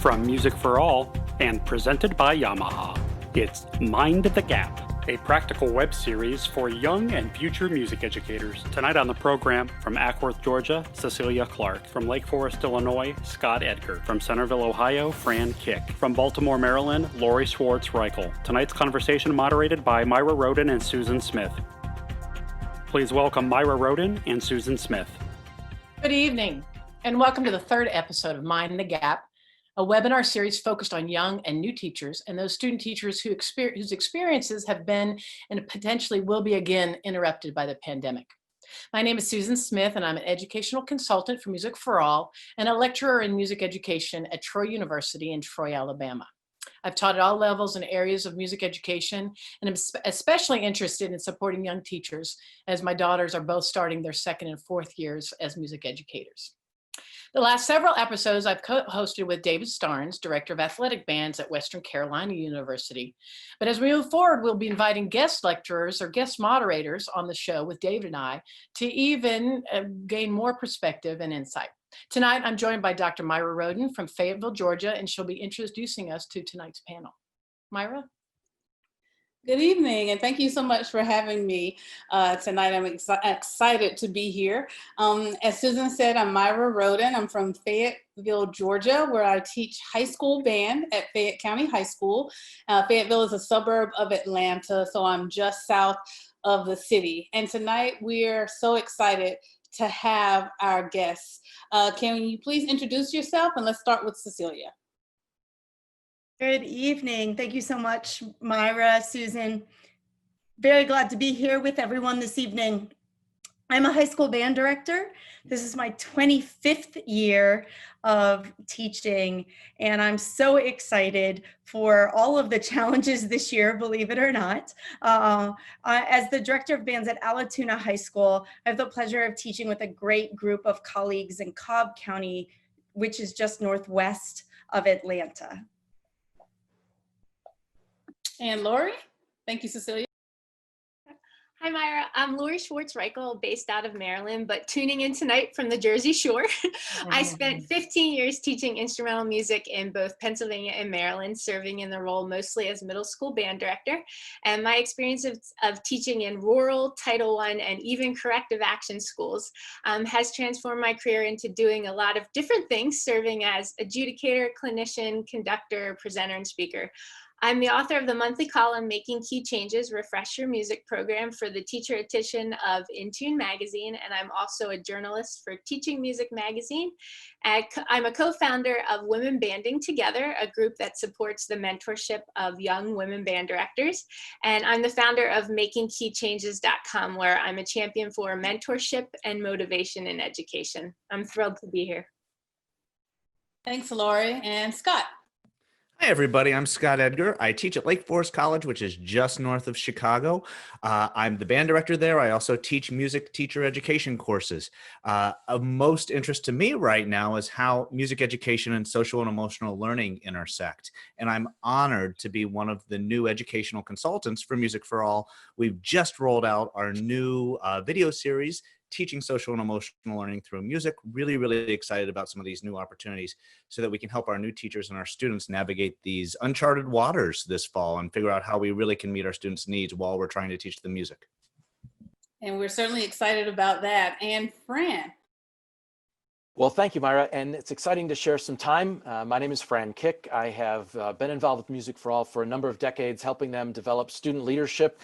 From Music for All and presented by Yamaha, it's Mind the Gap, a practical web series for young and future music educators. Tonight on the program, from Ackworth, Georgia, Cecilia Clark. From Lake Forest, Illinois, Scott Edgar. From Centerville, Ohio, Fran Kick. From Baltimore, Maryland, Lori Schwartz Reichl. Tonight's conversation moderated by Myra Rhoden and Susan Smith. Please welcome Myra Rhoden and Susan Smith. Good evening, and welcome to the third episode of Mind the Gap, a webinar series focused on young and new teachers and those student teachers whose experiences have been and potentially will be again interrupted by the pandemic. My name is Susan Smith, and I'm an educational consultant for Music for All and a lecturer in music education at Troy University in Troy, Alabama. I've taught at all levels and areas of music education, and I'm especially interested in supporting young teachers as my daughters are both starting their second and fourth years as music educators. The last several episodes I've co-hosted with David Starnes, Director of Athletic Bands at Western Carolina University. But as we move forward, we'll be inviting guest lecturers or guest moderators on the show with David and I to even gain more perspective and insight. Tonight, I'm joined by Dr. Myra Rhoden from Fayetteville, Georgia, and she'll be introducing us to tonight's panel. Myra? Good evening, and thank you so much for having me tonight. I'm excited to be here. As Susan said, I'm Myra Rhoden. I'm from Fayetteville, Georgia, where I teach high school band at Fayette County High School. Fayetteville is a suburb of Atlanta, so I'm just south of the city. And tonight, we're so excited to have our guests. Can you please introduce yourself? And let's start with Cecilia. Good evening. Thank you so much, Myra, Susan. Very glad to be here with everyone this evening. I'm a high school band director. This is my 25th year of teaching, and I'm so excited for all of the challenges this year, believe it or not. As the director of bands at Allatoona High School, I have the pleasure of teaching with a great group of colleagues in Cobb County, which is just northwest of Atlanta. And Lori? Thank you, Cecilia. Hi, Myra. I'm Lori Schwartz Reichl, based out of Maryland, but tuning in tonight from the Jersey Shore. I spent 15 years teaching instrumental music in both Pennsylvania and Maryland, serving in the role mostly as middle school band director. And my experience of teaching in rural, Title I, and even corrective action schools has transformed my career into doing a lot of different things, serving as adjudicator, clinician, conductor, presenter, and speaker. I'm the author of the monthly column, Making Key Changes, Refresh Your Music program for the teacher edition of In Tune magazine, and I'm also a journalist for Teaching Music magazine. I'm a co-founder of Women Banding Together, a group that supports the mentorship of young women band directors, and I'm the founder of MakingKeyChanges.com, where I'm a champion for mentorship and motivation in education. I'm thrilled to be here. Thanks, Lori. And Scott. Hi, everybody. I'm Scott Edgar. I teach at Lake Forest College, which is just north of Chicago. I'm the band director there. I also teach music teacher education courses. Of most interest to me right now is how music education and social and emotional learning intersect. And I'm honored to be one of the new educational consultants for Music for All. We've just rolled out our new video series, Teaching Social and Emotional Learning Through Music. Really, really excited about some of these new opportunities so that we can help our new teachers and our students navigate these uncharted waters this fall and figure out how we really can meet our students' needs while we're trying to teach them music. And we're certainly excited about that. And Fran. Well, thank you, Myra, and it's exciting to share some time. My name is Fran Kick. I have been involved with Music for All for a number of decades, helping them develop student leadership.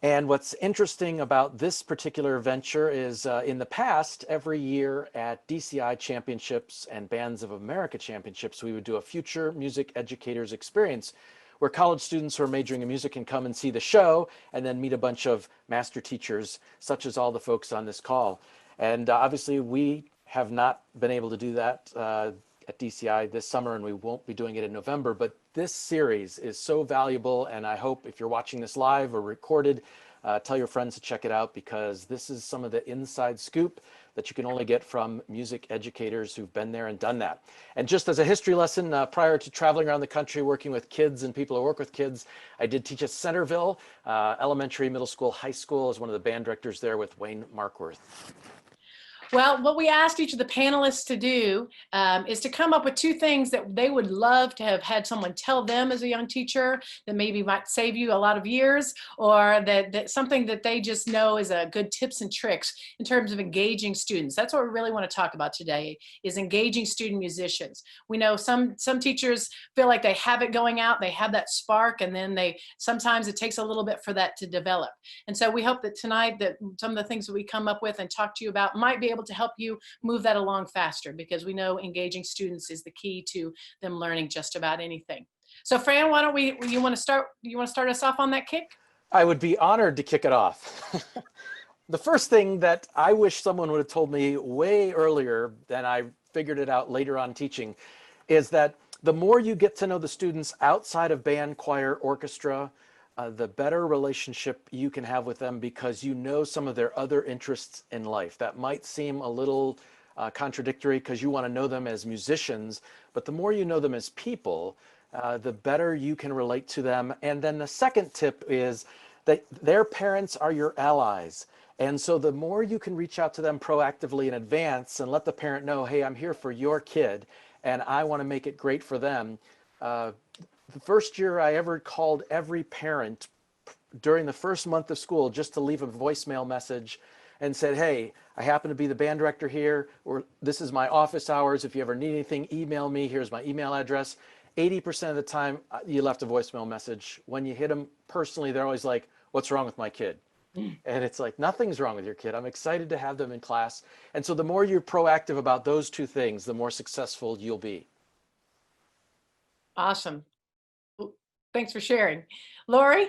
And what's interesting about this particular venture is in the past, every year at DCI Championships and Bands of America Championships, we would do a Future Music Educators Experience where college students who are majoring in music can come and see the show and then meet a bunch of master teachers, such as all the folks on this call. And obviously, we have not been able to do that at DCI this summer, and we won't be doing it in November, but this series is so valuable, and I hope if you're watching this live or recorded, tell your friends to check it out, because this is some of the inside scoop that you can only get from music educators who've been there and done that. And just as a history lesson, prior to traveling around the country working with kids and people who work with kids, I did teach at Centerville Elementary, Middle School, High School as one of the band directors there with Wayne Markworth. Well, what we asked each of the panelists to do is to come up with 2 things that they would love to have had someone tell them as a young teacher that maybe might save you a lot of years, or that something that they just know is a good tips and tricks in terms of engaging students. That's what we really want to talk about today, is engaging student musicians. We know some teachers feel like they have it going out, they have that spark, and then sometimes it takes a little bit for that to develop. And so we hope that tonight that some of the things that we come up with and talk to you about might be able to help you move that along faster, because we know engaging students is the key to them learning just about anything. So Fran, why don't you want to start us off on that kick? I would be honored to kick it off. The first thing that I wish someone would have told me way earlier than I figured it out later on teaching is that the more you get to know the students outside of band, choir, orchestra, the better relationship you can have with them, because you know some of their other interests in life. That might seem a little contradictory because you want to know them as musicians, but the more you know them as people, the better you can relate to them. And then the second tip is that their parents are your allies. And so the more you can reach out to them proactively in advance and let the parent know, hey, I'm here for your kid and I want to make it great for them. The first year I ever called every parent during the first month of school just to leave a voicemail message and said, hey, I happen to be the band director here, or this is my office hours. If you ever need anything, email me. Here's my email address. 80% of the time you left a voicemail message. When you hit them personally, they're always like, what's wrong with my kid? And it's like, nothing's wrong with your kid. I'm excited to have them in class. And so the more you're proactive about those 2 things, the more successful you'll be. Awesome. Thanks for sharing. Lori?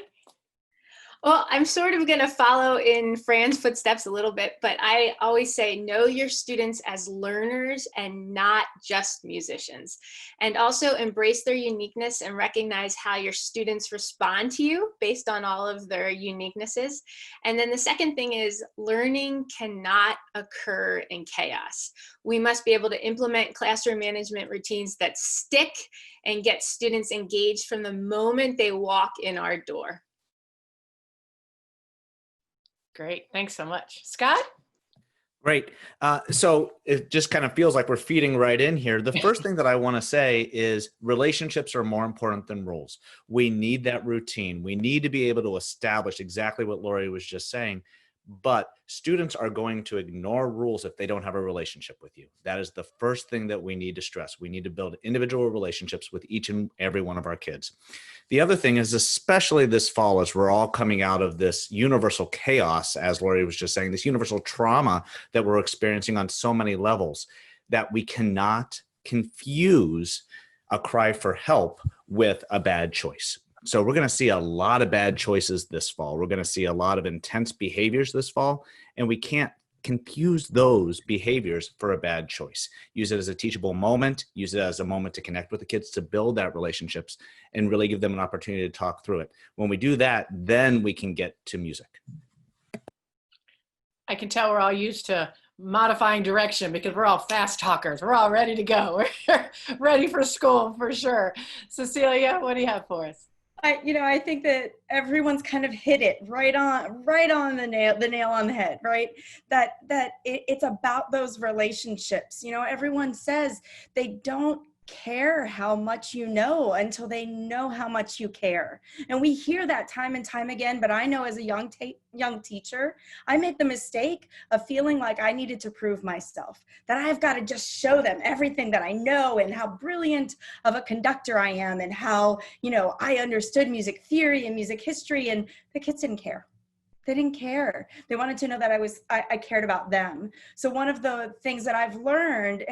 Well, I'm sort of going to follow in Fran's footsteps a little bit, but I always say know your students as learners and not just musicians. And also embrace their uniqueness and recognize how your students respond to you based on all of their uniquenesses. And then the second thing is learning cannot occur in chaos. We must be able to implement classroom management routines that stick and get students engaged from the moment they walk in our door. Great, thanks so much. Scott? Great. So it just kind of feels like we're feeding right in here. The first thing that I want to say is relationships are more important than rules. We need that routine. We need to be able to establish exactly what Lori was just saying. But students are going to ignore rules if they don't have a relationship with you. That is the first thing that we need to stress. We need to build individual relationships with each and every one of our kids. The other thing is, especially this fall, as we're all coming out of this universal chaos, as Lori was just saying, this universal trauma that we're experiencing on so many levels, that we cannot confuse a cry for help with a bad choice. So we're going to see a lot of bad choices this fall. We're going to see a lot of intense behaviors this fall, and we can't confuse those behaviors for a bad choice. Use it as a teachable moment, use it as a moment to connect with the kids, to build that relationships and really give them an opportunity to talk through it. When we do that, then we can get to music. I can tell we're all used to modifying direction because we're all fast talkers. We're all ready to go. We're ready for school for sure. Cecilia, what do you have for us? I think that everyone's kind of hit it right on the nail on the head, right? That it's about those relationships. Everyone says they don't care how much you know until they know how much you care. And we hear that time and time again, but I know as a young teacher, I made the mistake of feeling like I needed to prove myself, that I've got to just show them everything that I know and how brilliant of a conductor I am and how, I understood music theory and music history, and the kids didn't care. They didn't care. They wanted to know that I cared about them. So one of the things that I've learned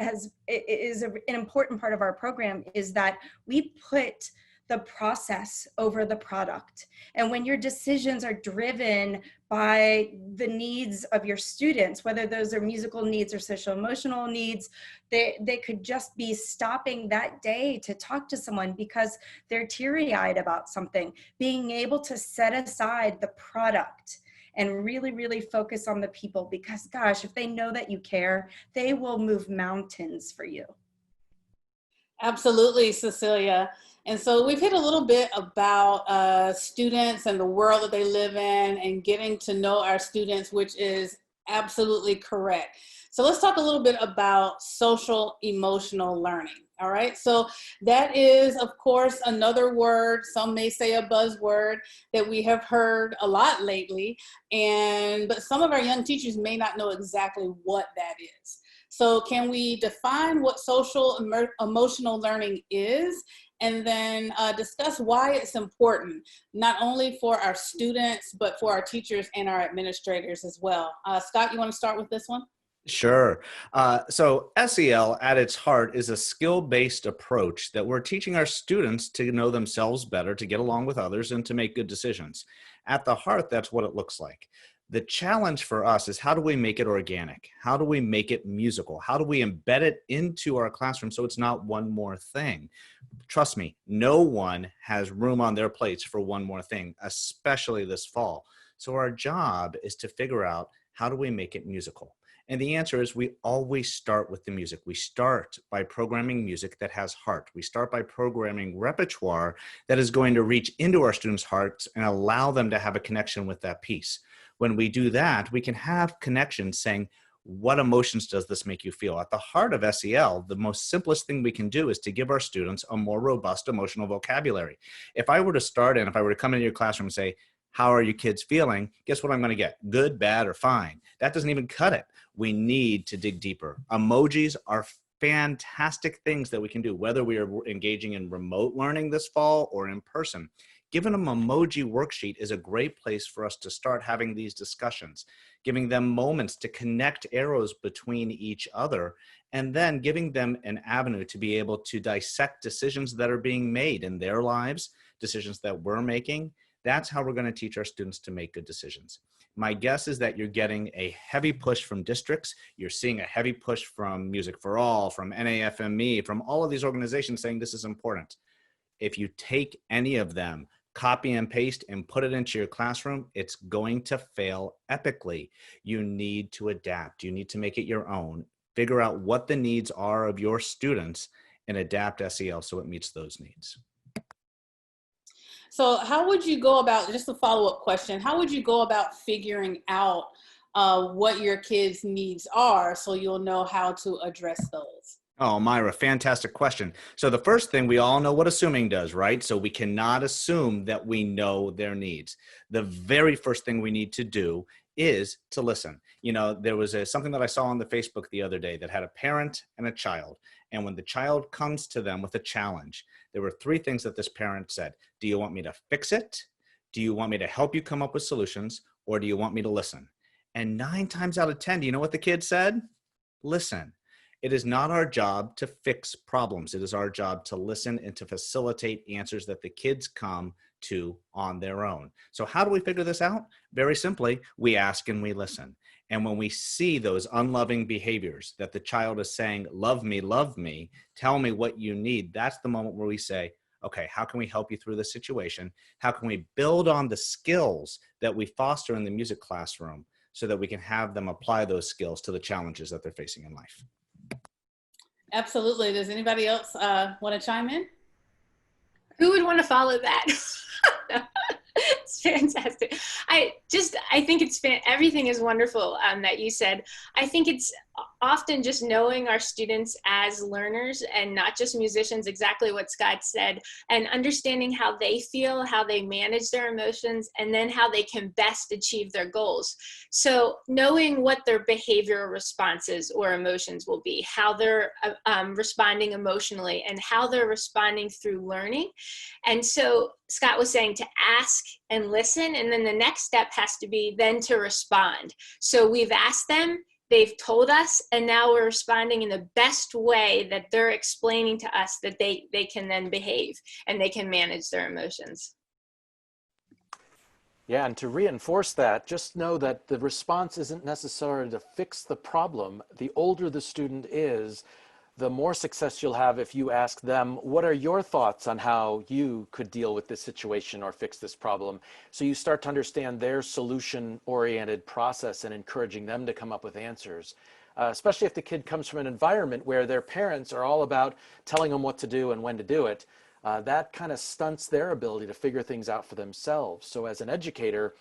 is an important part of our program is that we put the process over the product. And when your decisions are driven by the needs of your students, whether those are musical needs or social emotional needs, they could just be stopping that day to talk to someone because they're teary-eyed about something. Being able to set aside the product and really, really focus on the people, because gosh, if they know that you care, they will move mountains for you. Absolutely, Cecilia. And so we've hit a little bit about students and the world that they live in and getting to know our students, which is absolutely correct. So let's talk a little bit about social emotional learning. All right. So that is, of course, another word, some may say a buzzword, that we have heard a lot lately. But some of our young teachers may not know exactly what that is. So can we define what social emotional learning is, and then discuss why it's important, not only for our students, but for our teachers and our administrators as well. Scott, you want to start with this one? Sure. So SEL at its heart is a skill-based approach that we're teaching our students to know themselves better, to get along with others, and to make good decisions. At the heart, that's what it looks like. The challenge for us is, how do we make it organic? How do we make it musical? How do we embed it into our classroom so it's not one more thing? Trust me, no one has room on their plates for one more thing, especially this fall. So our job is to figure out, how do we make it musical? And the answer is, we always start with the music. We start by programming music that has heart. We start by programming repertoire that is going to reach into our students' hearts and allow them to have a connection with that piece. When we do that, we can have connections saying, what emotions does this make you feel? At the heart of SEL, the most simplest thing we can do is to give our students a more robust emotional vocabulary. If I were to come into your classroom and say, how are you kids feeling? Guess what I'm going to get? Good, bad, or fine. That doesn't even cut it. We need to dig deeper. Emojis are fantastic things that we can do, whether we are engaging in remote learning this fall or in person. Giving them an emoji worksheet is a great place for us to start having these discussions, giving them moments to connect arrows between each other, and then giving them an avenue to be able to dissect decisions that are being made in their lives, decisions that we're making. That's how we're going to teach our students to make good decisions. My guess is that you're getting a heavy push from districts. You're seeing a heavy push from Music for All, from NAFME, from all of these organizations saying this is important. If you take any of them, copy and paste and put it into your classroom, it's going to fail epically. You need to adapt. You need to make it your own. Figure out what the needs are of your students and adapt SEL so it meets those needs. So how would you go about, just a follow-up question, how would you go about figuring out what your kids' needs are so you'll know how to address those? Oh, Myra, fantastic question. So the first thing, we all know what assuming does, right? So we cannot assume that we know their needs. The very first thing we need to do is to listen. You know, there was something that I saw on the Facebook the other day that had a parent and a child. And when the child comes to them with a challenge, there were three things that this parent said. Do you want me to fix it? Do you want me to help you come up with solutions? Or do you want me to listen? And 9 times out of 10, do you know what the kid said? Listen. It is not our job to fix problems. It is our job to listen and to facilitate answers that the kids come to on their own. So how do we figure this out? Very simply, we ask and we listen. And when we see those unloving behaviors that the child is saying, love me, tell me what you need, that's the moment where we say, okay, how can we help you through this situation? How can we build on the skills that we foster in the music classroom so that we can have them apply those skills to the challenges that they're facing in life? Absolutely. Does anybody else want to chime in? Who would want to follow that? It's fantastic. I think everything is wonderful that you said. I think it's often just knowing our students as learners and not just musicians, exactly what Scott said, and understanding how they feel, how they manage their emotions, and then how they can best achieve their goals. So knowing what their behavioral responses or emotions will be, how they're responding emotionally, and how they're responding through learning. And so Scott was saying to ask and listen, and then the next step has to be then to respond. So we've asked them, they've told us, and now we're responding in the best way that they're explaining to us that they can then behave and they can manage their emotions. Yeah, and to reinforce that, just know that the response isn't necessarily to fix the problem. The older the student is, the more success you'll have if you ask them, what are your thoughts on how you could deal with this situation or fix this problem? So you start to understand their solution-oriented process and encouraging them to come up with answers. Especially if the kid comes from an environment where their parents are all about telling them what to do and when to do it, that kind of stunts their ability to figure things out for themselves. So as an educator,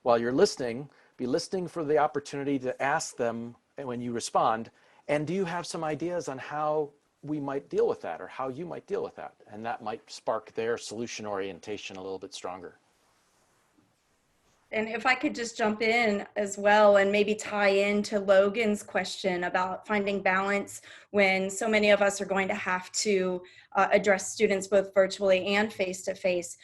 while you're listening, be listening for the opportunity to ask them when you respond, and do you have some ideas on how we might deal with that, or how you might deal with that? And that might spark their solution orientation a little bit stronger. And if I could just jump in as well and maybe tie into Logan's question about finding balance when so many of us are going to have to address students both virtually and face-to-face.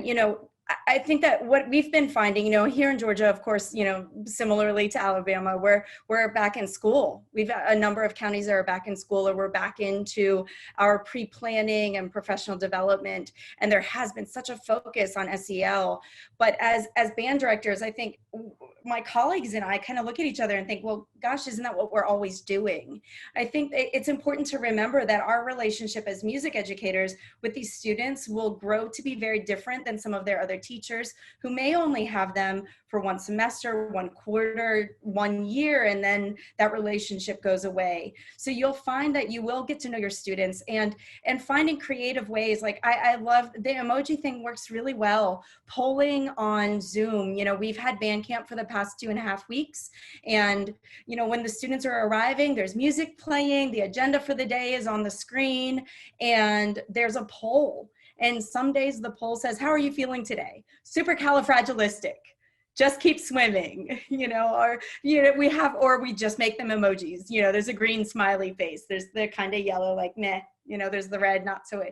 You know, I think that what we've been finding, you know, here in Georgia, of course, you know, similarly to Alabama, we're back in school. We've got a number of counties that are back in school, or we're back into our pre-planning and professional development. And there has been such a focus on SEL. But as band directors, I think my colleagues and I kind of look at each other and think, well, gosh, isn't that what we're always doing? I think it's important to remember that our relationship as music educators with these students will grow to be very different than some of their other teachers who may only have them for one semester, one quarter, 1 year, and then that relationship goes away. So you'll find that you will get to know your students, and finding creative ways. Like I love the emoji thing, works really well. Polling on Zoom, you know, we've had band camp for the past 2.5 weeks, and you know, when the students are arriving, there's music playing, the agenda for the day is on the screen, and there's a poll. And some days the poll says, how are you feeling today? Supercalifragilistic. Just keep swimming, you know, or, you know, or we just make them emojis. You know, there's a green smiley face. There's the kind of yellow, like, meh, you know, there's the red, not so,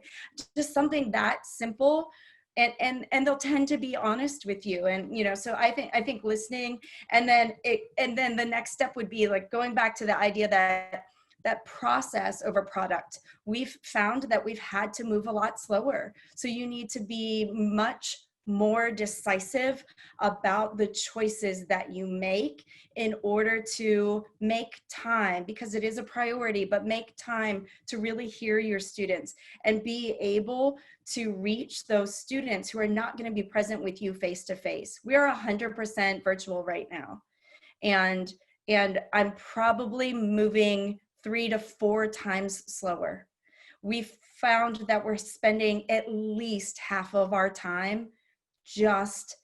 just something that simple. And they'll tend to be honest with you. And, you know, so I think listening, and then the next step would be like going back to the idea that process over product. We've found that we've had to move a lot slower. So you need to be much more decisive about the choices that you make in order to make time, because it is a priority, but make time to really hear your students and be able to reach those students who are not going to be present with you face to face. We are 100% virtual right now. And I'm probably moving 3 to 4 times slower. We've found that we're spending at least half of our time just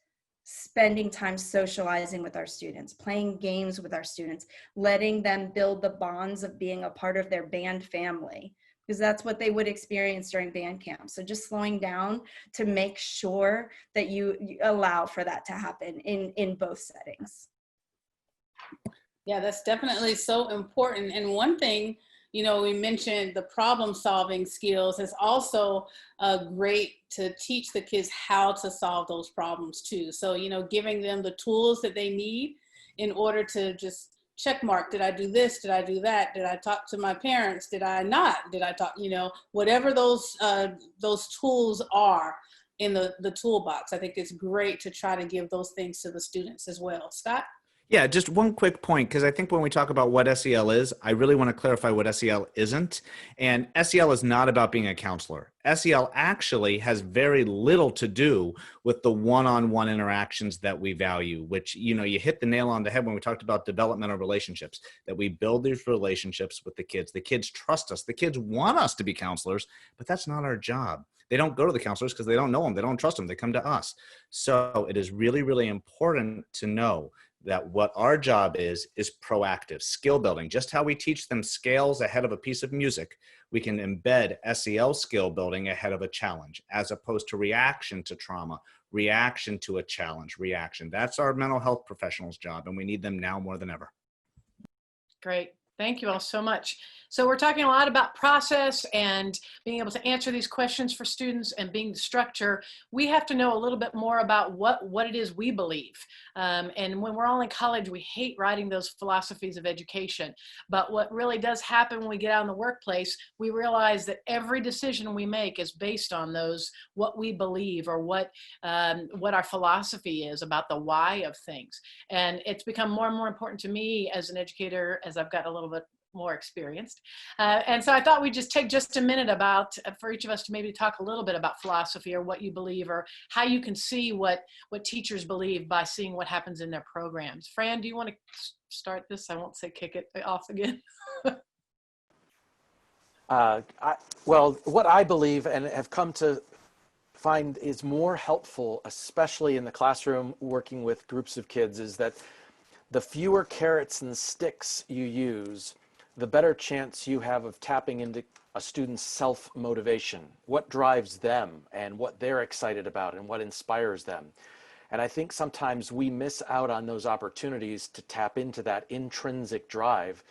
spending time socializing with our students, playing games with our students, letting them build the bonds of being a part of their band family, because that's what they would experience during band camp. So just slowing down to make sure that you allow for that to happen in both settings. Yeah, that's definitely so important. And one thing, you know, we mentioned the problem solving skills is also great to teach the kids how to solve those problems too. So, you know, giving them the tools that they need in order to just check mark, did I do this? Did I do that? Did I talk to my parents? Did I not? Did I talk, you know, whatever those tools are in the toolbox. I think it's great to try to give those things to the students as well. Scott? Yeah, just one quick point, because I think when we talk about what SEL is, I really want to clarify what SEL isn't. And SEL is not about being a counselor. SEL actually has very little to do with the one-on-one interactions that we value, which, you know, you hit the nail on the head when we talked about developmental relationships, that we build these relationships with the kids. The kids trust us. The kids want us to be counselors, but that's not our job. They don't go to the counselors because they don't know them. They don't trust them. They come to us. So it is really, really important to know that what our job is proactive skill building. Just how we teach them scales ahead of a piece of music, we can embed SEL skill building ahead of a challenge, as opposed to reaction to trauma, reaction to a challenge, reaction. That's our mental health professionals' job, and we need them now more than ever. Great. Thank you all so much. So we're talking a lot about process and being able to answer these questions for students and being the structure. We have to know a little bit more about what it is we believe. And when we're all in college, we hate writing those philosophies of education. But what really does happen when we get out in the workplace, we realize that every decision we make is based on those, what we believe, or what our philosophy is about the why of things. And it's become more and more important to me as an educator as I've got a little bit more experienced. And so I thought we'd just take just a minute about, for each of us to maybe talk a little bit about philosophy, or what you believe, or how you can see what teachers believe by seeing what happens in their programs. Fran, do you want to start this? I won't say kick it off again. Well, what I believe and have come to find is more helpful, especially in the classroom working with groups of kids, is that the fewer carrots and sticks you use, the better chance you have of tapping into a student's self-motivation, what drives them and what they're excited about and what inspires them. And I think sometimes we miss out on those opportunities to tap into that intrinsic drive.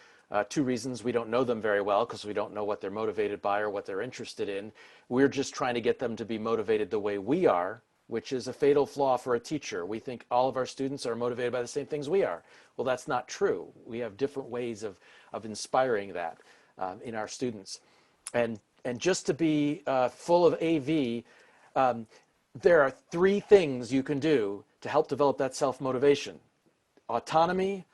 Two reasons: we don't know them very well because we don't know what they're motivated by or what they're interested in. We're just trying to get them to be motivated the way we are, which is a fatal flaw for a teacher. We think all of our students are motivated by the same things we are. Well, that's not true. We have different ways of inspiring that in our students. And just to be full of AV, there are 3 things you can do to help develop that self-motivation: autonomy,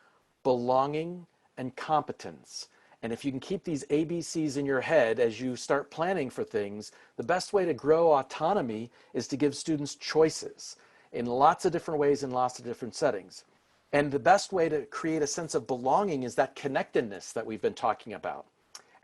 belonging, and competence. And if you can keep these ABCs in your head as you start planning for things, the best way to grow autonomy is to give students choices in lots of different ways in lots of different settings. And the best way to create a sense of belonging is that connectedness that we've been talking about.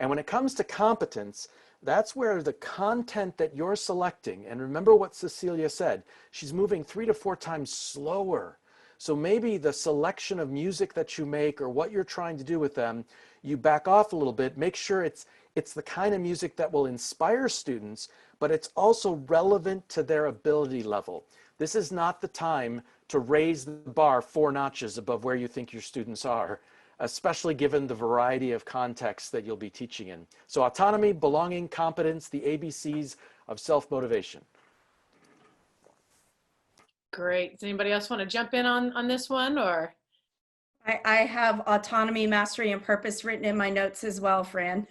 And when it comes to competence, that's where the content that you're selecting, and remember what Cecilia said, she's moving 3 to 4 times slower. So maybe the selection of music that you make or what you're trying to do with them, you back off a little bit, make sure it's the kind of music that will inspire students, but it's also relevant to their ability level. This is not the time to raise the bar 4 notches above where you think your students are, especially given the variety of contexts that you'll be teaching in. So autonomy, belonging, competence, the ABCs of self-motivation. Great. Does anybody else want to jump in on this one, or? I have autonomy, mastery, and purpose written in my notes as well, Fran.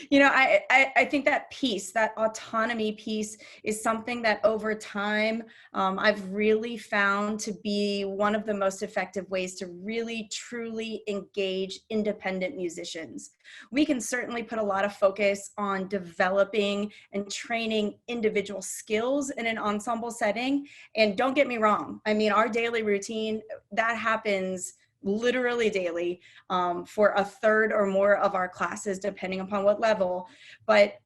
You know, I think that piece, that autonomy piece, is something that over time I've really found to be one of the most effective ways to really truly engage independent musicians. We can certainly put a lot of focus on developing and training individual skills in an ensemble setting. And don't get me wrong, I mean, our daily routine, that happens literally daily for a third or more of our classes, depending upon what level, but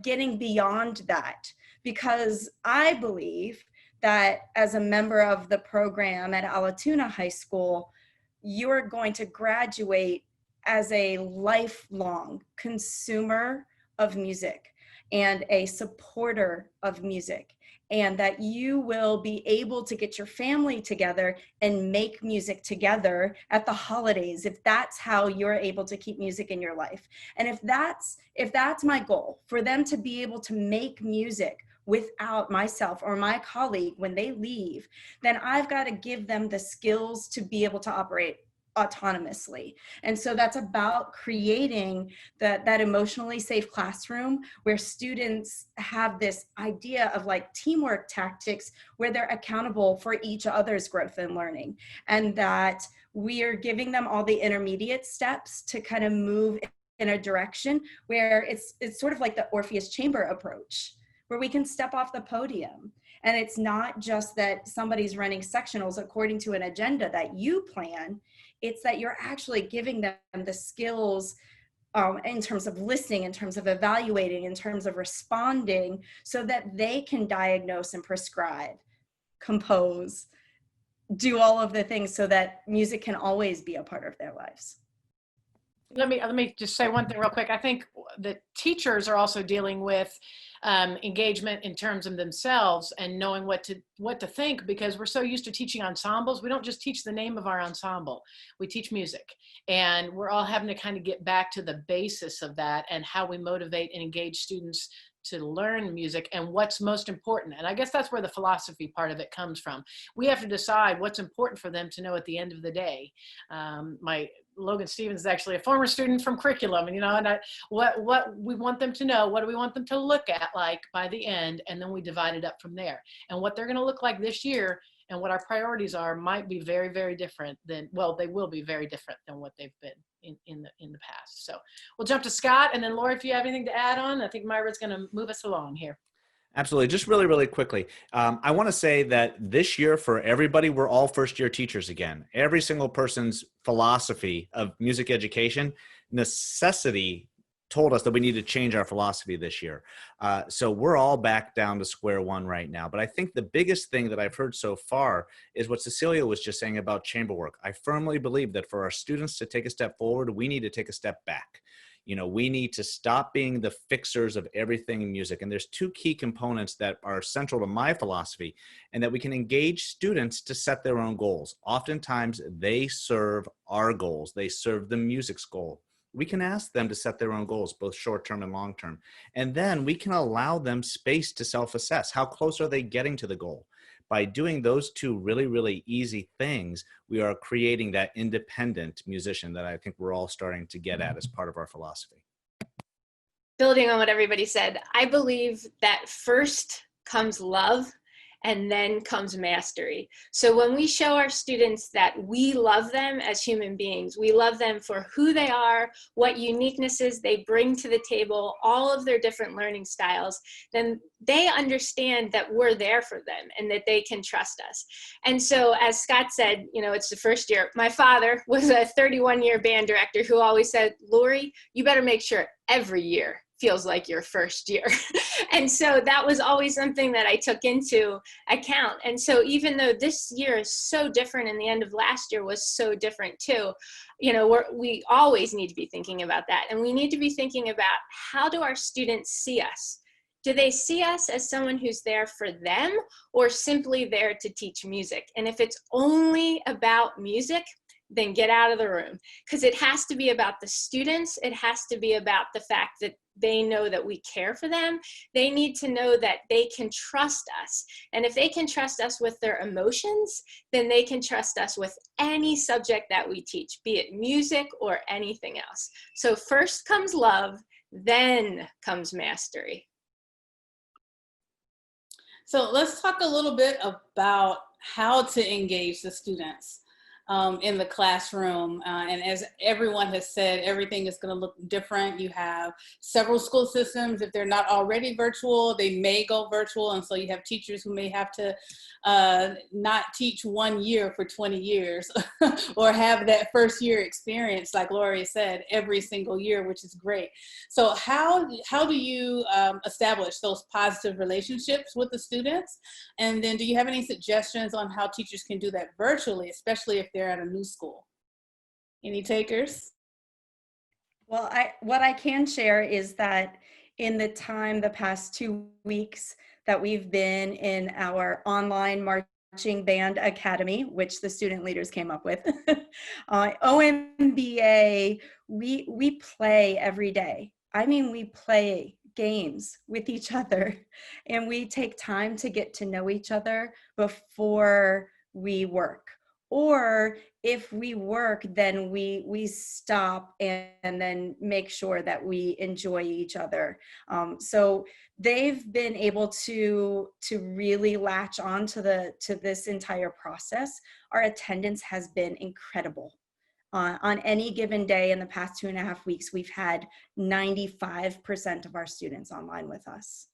getting beyond that, because I believe that as a member of the program at Allatoona High School, you're going to graduate as a lifelong consumer of music and a supporter of music, and that you will be able to get your family together and make music together at the holidays, if that's how you're able to keep music in your life. And if that's my goal, for them to be able to make music without myself or my colleague when they leave, then I've got to give them the skills to be able to operate autonomously. And so that's about creating that emotionally safe classroom where students have this idea of like teamwork tactics where they're accountable for each other's growth and learning, and that we are giving them all the intermediate steps to kind of move in a direction where it's sort of like the Orpheus Chamber approach, where we can step off the podium. And it's not just that somebody's running sectionals according to an agenda that you plan, it's that you're actually giving them the skills in terms of listening, in terms of evaluating, in terms of responding, so that they can diagnose and prescribe, compose, do all of the things so that music can always be a part of their lives. Let me just say one thing real quick. I think the teachers are also dealing with engagement in terms of themselves and knowing what to think, because we're so used to teaching ensembles. We don't just teach the name of our ensemble, we teach music, and we're all having to kind of get back to the basis of that and how we motivate and engage students to learn music and what's most important. And I guess that's where the philosophy part of it comes from. We have to decide what's important for them to know at the end of the day. Logan Stevens is actually a former student from curriculum, and what we want them to know, what do we want them to look at like by the end, and then we divide it up from there. And what they're going to look like this year and what our priorities are might be very, very different than, well, they will be very different than what they've been in the past. So we'll jump to Scott, and then Laura, if you have anything to add on. I think Myra's going to move us along here. Absolutely. Just really, really quickly. I want to say that this year for everybody, we're all first-year teachers again. Every single person's philosophy of music education, necessity told us that we need to change our philosophy this year. So we're all back down to square one right now. But I think the biggest thing that I've heard so far is what Cecilia was just saying about chamber work. I firmly believe that for our students to take a step forward, we need to take a step back. You know, we need to stop being the fixers of everything in music. And there's two key components that are central to my philosophy, and that we can engage students to set their own goals. Oftentimes they serve our goals. They serve the music's goal. We can ask them to set their own goals, both short-term and long-term. And then we can allow them space to self-assess. How close are they getting to the goal? By doing those two really, really easy things, we are creating that independent musician that I think we're all starting to get at as part of our philosophy. Building on what everybody said, I believe that first comes love and then comes mastery. So when we show our students that we love them as human beings, we love them for who they are, what uniquenesses they bring to the table, all of their different learning styles, then they understand that we're there for them and that they can trust us. And so as Scott said, you know, it's the first year. My father was a 31-year band director who always said, Lori, you better make sure every year feels like your first year. And so that was always something that I took into account. And so even though this year is so different and the end of last year was so different too, you know, we always need to be thinking about that. And we need to be thinking about, how do our students see us? Do they see us as someone who's there for them or simply there to teach music? And if it's only about music, then get out of the room, because it has to be about the students. It has to be about the fact that they know that we care for them. They need to know that they can trust us. And if they can trust us with their emotions, then they can trust us with any subject that we teach, be it music or anything else. So first comes love, then comes mastery. So let's talk a little bit about how to engage the students in the classroom. And as everyone has said, everything is going to look different. You have several school systems. If they're not already virtual, they may go virtual. And so you have teachers who may have to not teach 1 year for 20 years or have that first year experience, like Lori said, every single year, which is great. So how do you establish those positive relationships with the students? And then do you have any suggestions on how teachers can do that virtually, especially if they're at a new school? Any takers? Well, what I can share is that in the past 2 weeks that we've been in our online marching band academy, which the student leaders came up with, OMBA, we play every day. I mean, we play games with each other, and we take time to get to know each other before we work. Or if we work, then we stop and then make sure that we enjoy each other. So they've been able to really latch on to this entire process. Our attendance has been incredible. On any given day in the past 2.5 weeks, we've had 95% of our students online with us.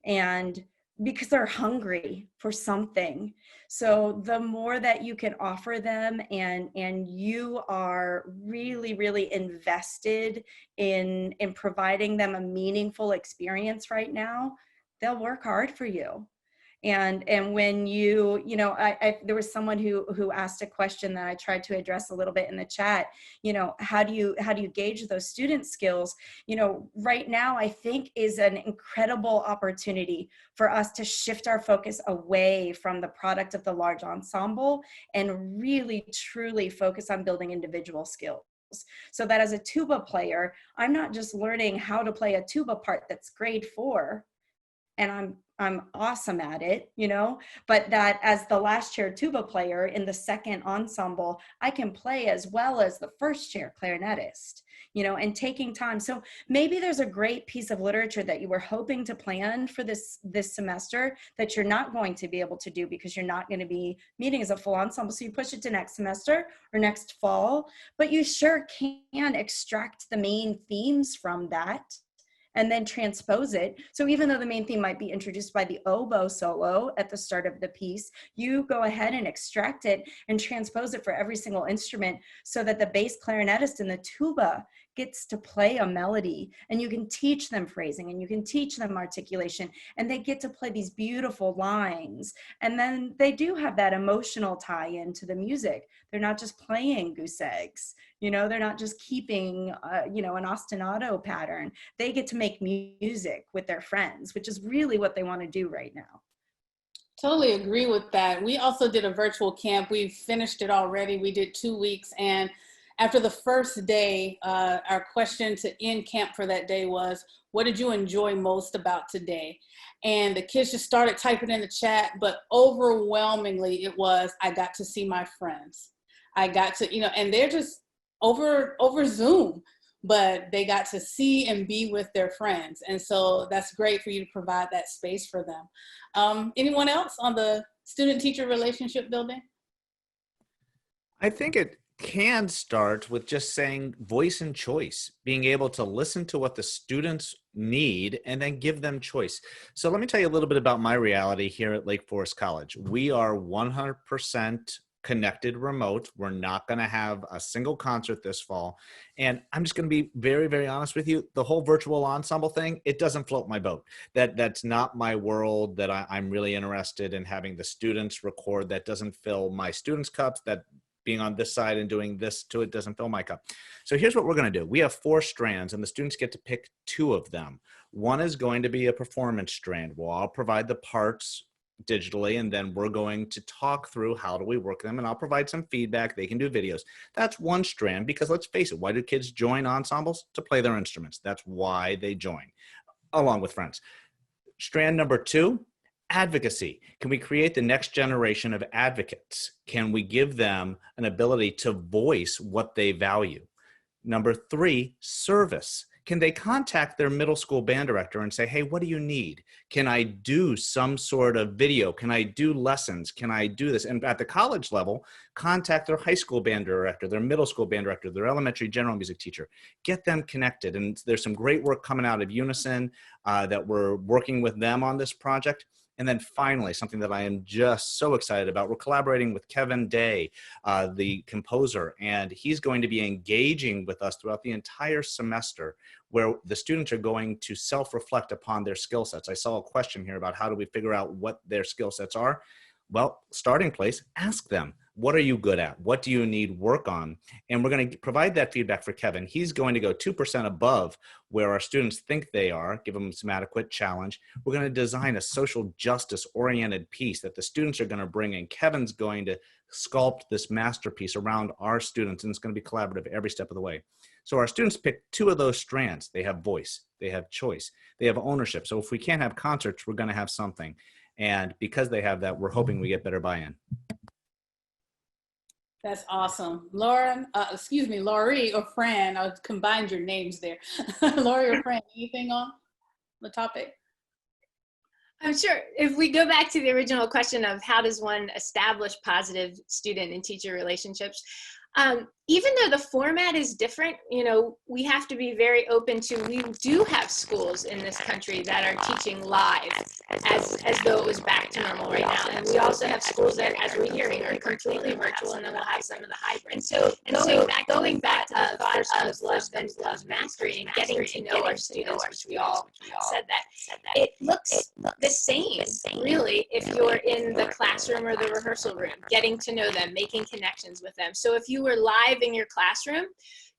And because they're hungry for something. So the more that you can offer them and you are really, really invested in providing them a meaningful experience right now, they'll work hard for you. And when you know, there was someone who asked a question that I tried to address a little bit in the chat. You know, how do you gauge those student skills? You know, right now I think is an incredible opportunity for us to shift our focus away from the product of the large ensemble and really truly focus on building individual skills. So that as a tuba player, I'm not just learning how to play a tuba part that's grade 4, and I'm awesome at it, you know, but that as the last chair tuba player in the second ensemble, I can play as well as the first chair clarinetist, you know, and taking time. So maybe there's a great piece of literature that you were hoping to plan for this semester that you're not going to be able to do because you're not going to be meeting as a full ensemble. So you push it to next semester or next fall, but you sure can extract the main themes from that and then transpose it. So even though the main theme might be introduced by the oboe solo at the start of the piece, you go ahead and extract it and transpose it for every single instrument so that the bass clarinetist and the tuba gets to play a melody, and you can teach them phrasing and you can teach them articulation, and they get to play these beautiful lines. And then they do have that emotional tie into the music. They're not just playing goose eggs, you know, they're not just keeping, you know, an ostinato pattern. They get to make music with their friends, which is really what they want to do right now. Totally agree with that. We also did a virtual camp. We've finished it already. We did 2 weeks. And after the first day, our question to end camp for that day was, what did you enjoy most about today? And the kids just started typing in the chat, but overwhelmingly it was, I got to see my friends. I got to, you know, and they're just over Zoom, but they got to see and be with their friends. And so that's great for you to provide that space for them. Anyone else on the student-teacher relationship building? I think it can start with just saying voice and choice, being able to listen to what the students need and then give them choice. So let me tell you a little bit about my reality here at Lake Forest College. We are 100% connected remote. We're not going to have a single concert this fall. And I'm just going to be very, very honest with you. The whole virtual ensemble thing, it doesn't float my boat. That's not my world. That I'm really interested in having the students record. That doesn't fill my students' cups. That being on this side and doing this to it doesn't fill my cup. So here's what we're going to do. We have 4 strands and the students get to pick 2 of them. One is going to be a performance strand. Well, I'll provide the parts digitally, and then we're going to talk through how do we work them, and I'll provide some feedback. They can do videos. That's one strand, because let's face it, why do kids join ensembles? To play their instruments. That's why they join, along with friends. Strand number 2, advocacy. Can we create the next generation of advocates? Can we give them an ability to voice what they value? Number 3, service. Can they contact their middle school band director and say, hey, what do you need? Can I do some sort of video? Can I do lessons? Can I do this? And at the college level, contact their high school band director, their middle school band director, their elementary general music teacher. Get them connected. And there's some great work coming out of Unison that we're working with them on this project. And then finally, something that I am just so excited about, we're collaborating with Kevin Day, the composer, and he's going to be engaging with us throughout the entire semester, where the students are going to self-reflect upon their skill sets. I saw a question here about how do we figure out what their skill sets are? Well, starting place, ask them. What are you good at? What do you need work on? And we're going to provide that feedback for Kevin. He's going to go 2% above where our students think they are, give them some adequate challenge. We're going to design a social justice oriented piece that the students are going to bring in. Kevin's going to sculpt this masterpiece around our students, and it's going to be collaborative every step of the way. So our students pick 2 of those strands. They have voice, they have choice, they have ownership. So if we can't have concerts, we're going to have something. And because they have that, we're hoping we get better buy-in. That's awesome. Laurie or Fran, I combined your names there. Laurie or Fran, anything on the topic? I'm sure if we go back to the original question of how does one establish positive student and teacher relationships, even though the format is different, you know, we have to be very open to, we do have schools in this country that are teaching live as though it was back to normal right now. And we also have schools that, as we're hearing, are completely virtual, and then we'll have some of the hybrid. And so going back to the thought of love mastery and getting to know our students, which we all said that, it looks the same, really, if you're in the classroom or the rehearsal room, getting to know them, making connections with them. So if you were live in your classroom,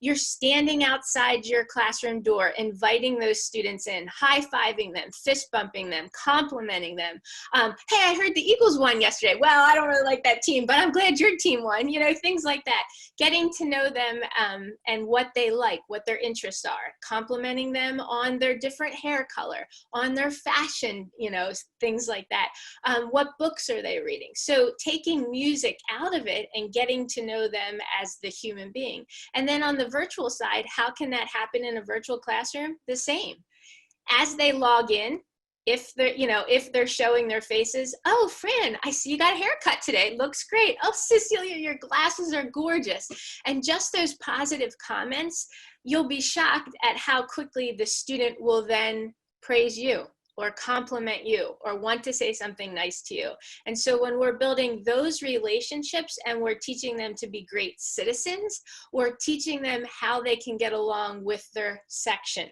you're standing outside your classroom door, inviting those students in, high-fiving them, fist bumping them, complimenting them. Hey, I heard the Eagles won yesterday. Well, I don't really like that team, but I'm glad your team won. You know, things like that. Getting to know them and what they like, what their interests are, complimenting them on their different hair color, on their fashion, you know, things like that. What books are they reading? So taking music out of it and getting to know them as the human being. And then on the virtual side, how can that happen in a virtual classroom? The same. As they log in, if they're showing their faces, oh, Fran, I see you got a haircut today. Looks great. Oh, Cecilia, your glasses are gorgeous. And just those positive comments, you'll be shocked at how quickly the student will then praise you, or compliment you or want to say something nice to you. And so when we're building those relationships and we're teaching them to be great citizens, we're teaching them how they can get along with their section,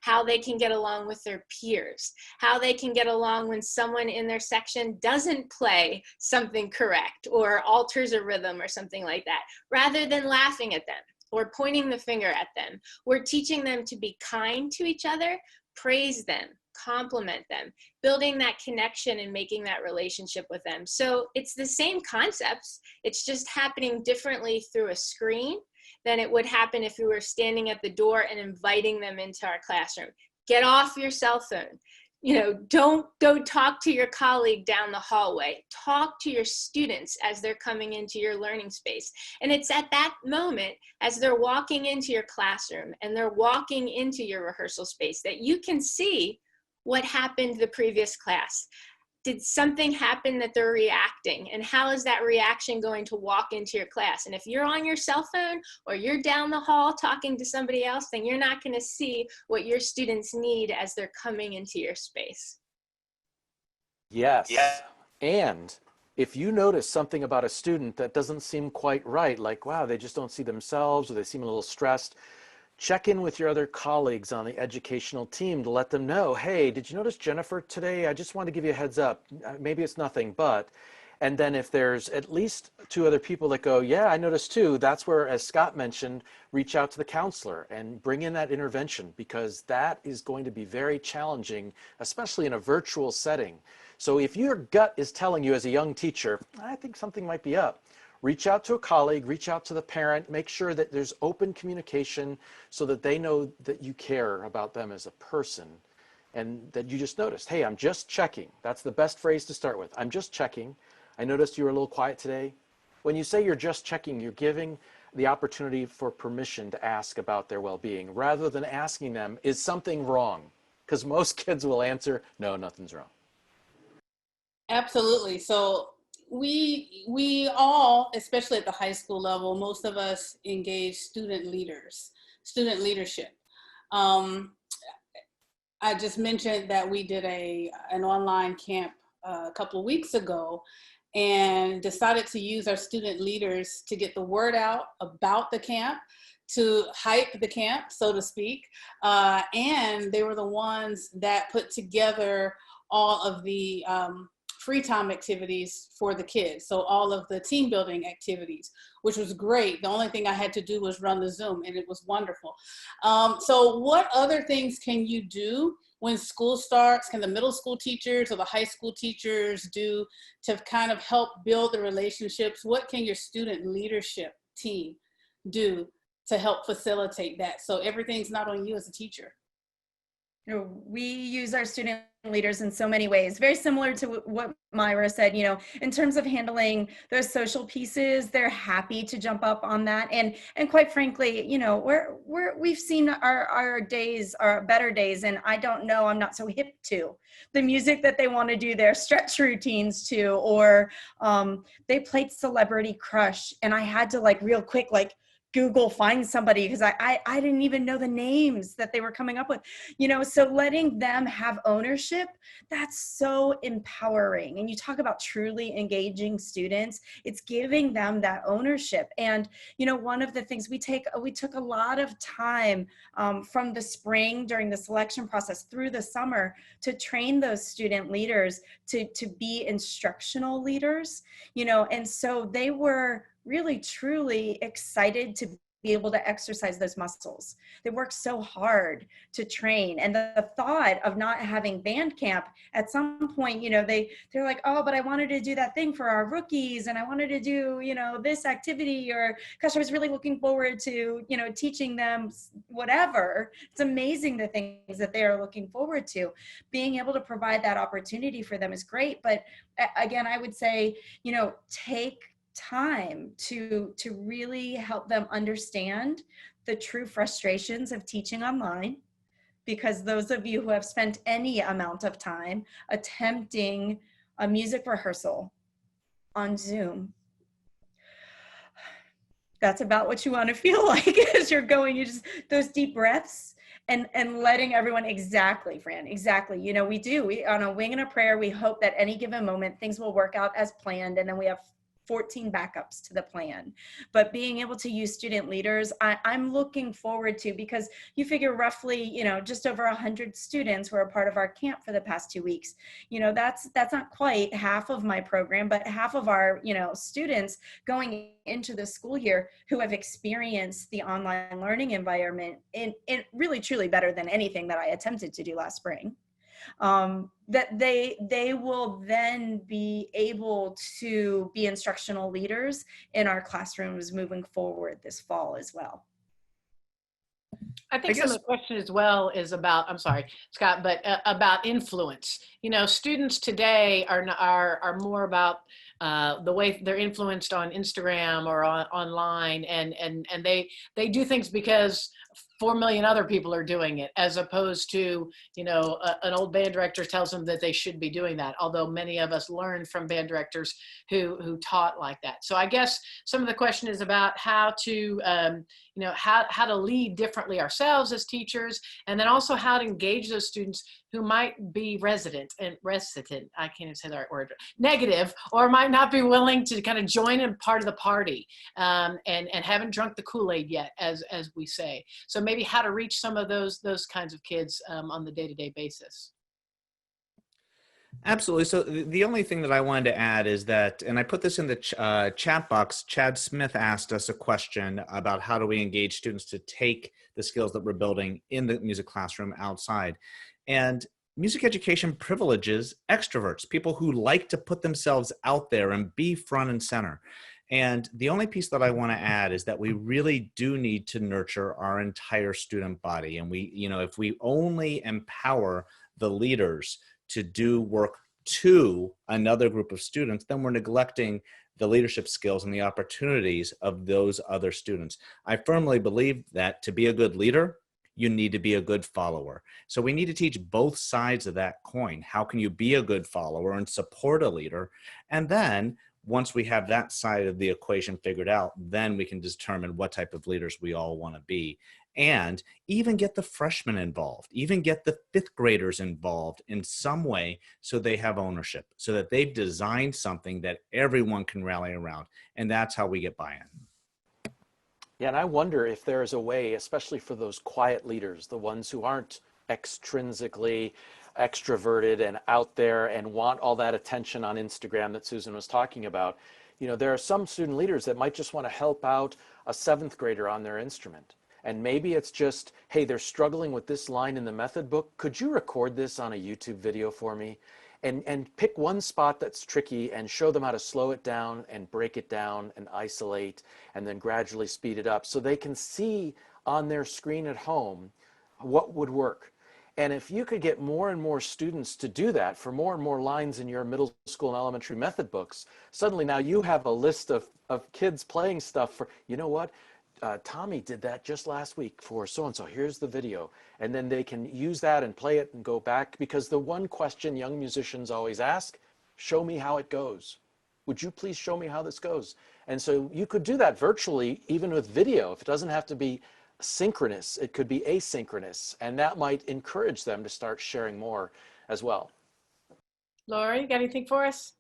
how they can get along with their peers, how they can get along when someone in their section doesn't play something correct or alters a rhythm or something like that, rather than laughing at them or pointing the finger at them. We're teaching them to be kind to each other, praise them, compliment them, building that connection and making that relationship with them. So it's the same concepts, it's just happening differently through a screen than it would happen if we were standing at the door and inviting them into our classroom. Get off your cell phone. You know, don't go talk to your colleague down the hallway. Talk to your students as they're coming into your learning space. And it's at that moment, as they're walking into your classroom and they're walking into your rehearsal space, that you can see what happened the previous class. Did something happen that they're reacting? And how is that reaction going to walk into your class? And if you're on your cell phone or you're down the hall talking to somebody else, then you're not going to see what your students need as they're coming into your space. Yes. Yeah. And if you notice something about a student that doesn't seem quite right, like, wow, they just don't see themselves or they seem a little stressed, check in with your other colleagues on the educational team to let them know, hey, did you notice Jennifer today? I just wanted to give you a heads up. Maybe it's nothing, but, and then if there's at least 2 other people that go, yeah, I noticed too, that's where, as Scott mentioned, reach out to the counselor and bring in that intervention, because that is going to be very challenging, especially in a virtual setting. So if your gut is telling you as a young teacher, I think something might be up, reach out to a colleague, reach out to the parent, make sure that there's open communication so that they know that you care about them as a person and that you just noticed, hey, I'm just checking. That's the best phrase to start with. I'm just checking. I noticed you were a little quiet today. When you say you're just checking, you're giving the opportunity for permission to ask about their well-being rather than asking them, is something wrong? Because most kids will answer, no, nothing's wrong. Absolutely. So we all, especially at the high school level, most of us engage student leadership. I just mentioned that we did an online camp a couple of weeks ago and decided to use our student leaders to get the word out about the camp, to hype the camp, so to speak. And they were the ones that put together all of the free time activities for the kids. So all of the team building activities, which was great. The only thing I had to do was run the Zoom and it was wonderful. So what other things can you do when school starts? Can the middle school teachers or the high school teachers do to kind of help build the relationships? What can your student leadership team do to help facilitate that? So everything's not on you as a teacher. You know, we use our student leaders in so many ways, very similar to what Myra said, you know, in terms of handling those social pieces, they're happy to jump up on that. And quite frankly, you know, we've seen our days, our better days, and I don't know, I'm not so hip to the music that they want to do their stretch routines to, or they played Celebrity Crush and I had to like real quick, like Google find somebody because I didn't even know the names that they were coming up with, you know, so letting them have ownership, that's so empowering. And you talk about truly engaging students, it's giving them that ownership. And, you know, one of the things we took a lot of time from the spring during the selection process through the summer to train those student leaders to be instructional leaders, you know, and so they were really truly excited to be able to exercise those muscles. They work so hard to train. And the thought of not having band camp at some point, you know, they're like, oh, but I wanted to do that thing for our rookies and I wanted to do, you know, this activity, or gosh, I was really looking forward to, you know, teaching them whatever. It's amazing the things that they are looking forward to. Being able to provide that opportunity for them is great. But again, I would say, you know, take time to really help them understand the true frustrations of teaching online, because those of you who have spent any amount of time attempting a music rehearsal on Zoom, that's about what you want to feel like as you're going. You just, those deep breaths and letting everyone, exactly, Fran, exactly. You know, we on a wing and a prayer, we hope that any given moment things will work out as planned, and then we have 14 backups to the plan. But being able to use student leaders, I'm looking forward to, because you figure roughly, you know, just over 100 students were a part of our camp for the past 2 weeks. You know, that's not quite half of my program, but half of our, you know, students going into the school year who have experienced the online learning environment in really truly better than anything that I attempted to do last spring. That they will then be able to be instructional leaders in our classrooms moving forward this fall as well. I think some of the question as well is about, I'm sorry, Scott, but about influence. You know, students today are more about the way they're influenced on Instagram or online, and they do things because 4 million other people are doing it, as opposed to, you know, an old band director tells them that they should be doing that. Although many of us learned from band directors who taught like that. So I guess some of the question is about how to, you know, how to lead differently ourselves as teachers, and then also how to engage those students who might be resident, I can't even say the right word, negative, or might not be willing to kind of join in part of the party, and haven't drunk the Kool-Aid yet, as we say. So maybe how to reach some of those kinds of kids on the day-to-day basis. Absolutely. So the only thing that I wanted to add is that, and I put this in the chat box, Chad Smith asked us a question about how do we engage students to take the skills that we're building in the music classroom outside. And music education privileges extroverts, people who like to put themselves out there and be front and center. And the only piece that I want to add is that we really do need to nurture our entire student body. And we, you know, if we only empower the leaders to do work to another group of students, then we're neglecting the leadership skills and the opportunities of those other students. I firmly believe that to be a good leader, you need to be a good follower. So we need to teach both sides of that coin. How can you be a good follower and support a leader? And then once we have that side of the equation figured out, then we can determine what type of leaders we all want to be. And even get the freshmen involved, even get the fifth graders involved in some way so they have ownership, so that they've designed something that everyone can rally around. And that's how we get buy-in. Yeah, and I wonder if there is a way, especially for those quiet leaders, the ones who aren't extrinsically extroverted and out there and want all that attention on Instagram that Susan was talking about. You know, there are some student leaders that might just want to help out a seventh grader on their instrument. And maybe it's just, hey, they're struggling with this line in the method book. Could you record this on a YouTube video for me? And pick one spot that's tricky and show them how to slow it down and break it down and isolate and then gradually speed it up so they can see on their screen at home what would work. And if you could get more and more students to do that for more and more lines in your middle school and elementary method books, suddenly now you have a list of kids playing stuff for, you know what? Tommy did that just last week for so-and-so, here's the video. And then they can use that and play it and go back, because the one question young musicians always ask, show me how it goes. Would you please show me how this goes? And so you could do that virtually, even with video. If it doesn't have to be synchronous, it could be asynchronous. And that might encourage them to start sharing more as well. Laura, you got anything for us?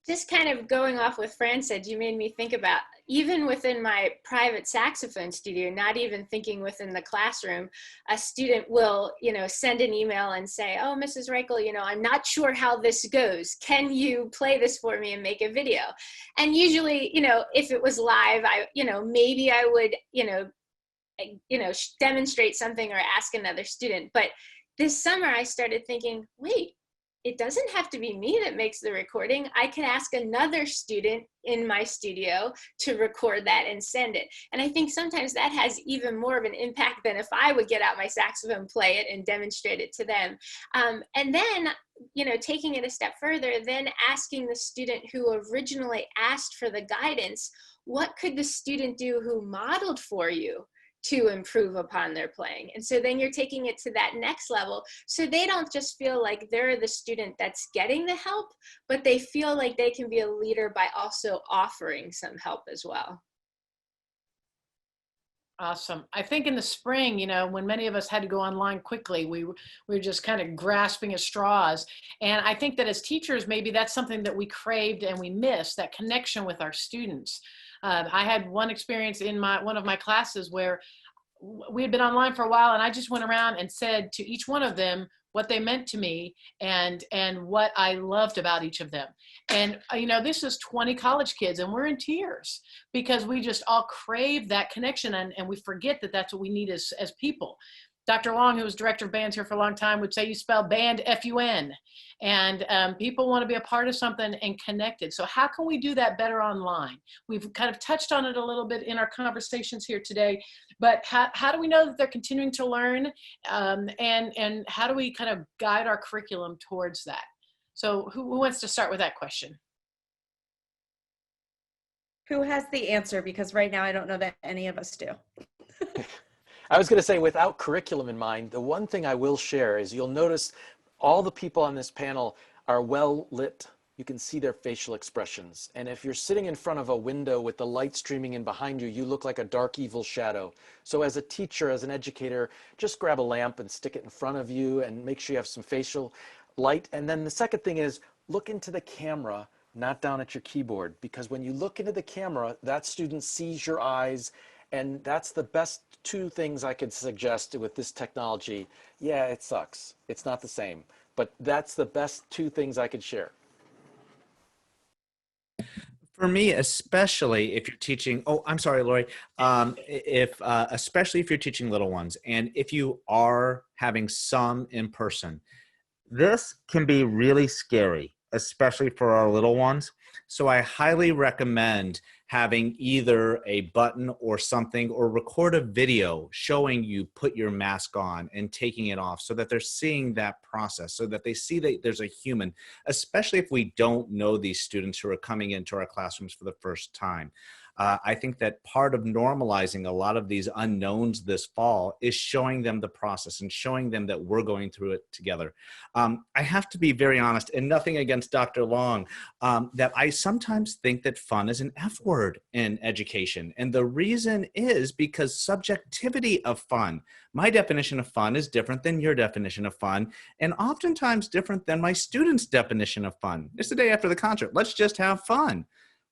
Just kind of going off what Fran said, you made me think about, even within my private saxophone studio, not even thinking within the classroom, a student will, you know, send an email and say, oh, Mrs. Reichl, you know, I'm not sure how this goes. Can you play this for me and make a video? And usually, you know, if it was live, maybe I would, demonstrate something or ask another student. But this summer I started thinking, wait, it doesn't have to be me that makes the recording. I can ask another student in my studio to record that and send it. And I think sometimes that has even more of an impact than if I would get out my saxophone, play it, and demonstrate it to them. And then, you know, taking it a step further, then asking the student who originally asked for the guidance, what could the student do who modeled for you to improve upon their playing? And so then you're taking it to that next level, so they don't just feel like they're the student that's getting the help, but they feel like they can be a leader by also offering some help as well. Awesome. I think in the spring, when many of us had to go online quickly, we were just kind of grasping at straws. And I think that as teachers, maybe that's something that we craved and we missed, that connection with our students. I had one experience in one of my classes where we had been online for a while, and I just went around and said to each one of them what they meant to me and what I loved about each of them. And this is 20 college kids, and we're in tears because we just all crave that connection, and we forget that that's what we need as people. Dr. Long, who was director of bands here for a long time, would say you spell band F-U-N, and people want to be a part of something and connected. So how can we do that better online? We've kind of touched on it a little bit in our conversations here today, but how do we know that they're continuing to learn, and how do we kind of guide our curriculum towards that? So who wants to start with that question? Who has the answer? Because right now I don't know that any of us do. I was going to say, without curriculum in mind, the one thing I will share is you'll notice all the people on this panel are well lit. You can see their facial expressions. And if you're sitting in front of a window with the light streaming in behind you, you look like a dark, evil shadow. So as a teacher, as an educator, just grab a lamp and stick it in front of you and make sure you have some facial light. And then the second thing is look into the camera, not down at your keyboard, because when you look into the camera, that student sees your eyes. And that's the best two things I could suggest with this technology. Yeah, it sucks. It's not the same, but that's the best two things I could share. For me, especially if you're teaching, oh, I'm sorry, Lori, especially if you're teaching little ones, and if you are having some in person, this can be really scary, especially for our little ones. So I highly recommend having either a button or something, or record a video showing you put your mask on and taking it off, so that they're seeing that process, so that they see that there's a human, especially if we don't know these students who are coming into our classrooms for the first time. I think that part of normalizing a lot of these unknowns this fall is showing them the process and showing them that we're going through it together. I have to be very honest, and nothing against Dr. Long, that I sometimes think that fun is an F word in education. And the reason is because subjectivity of fun. My definition of fun is different than your definition of fun, and oftentimes different than my students' definition of fun. It's the day after the concert. Let's just have fun.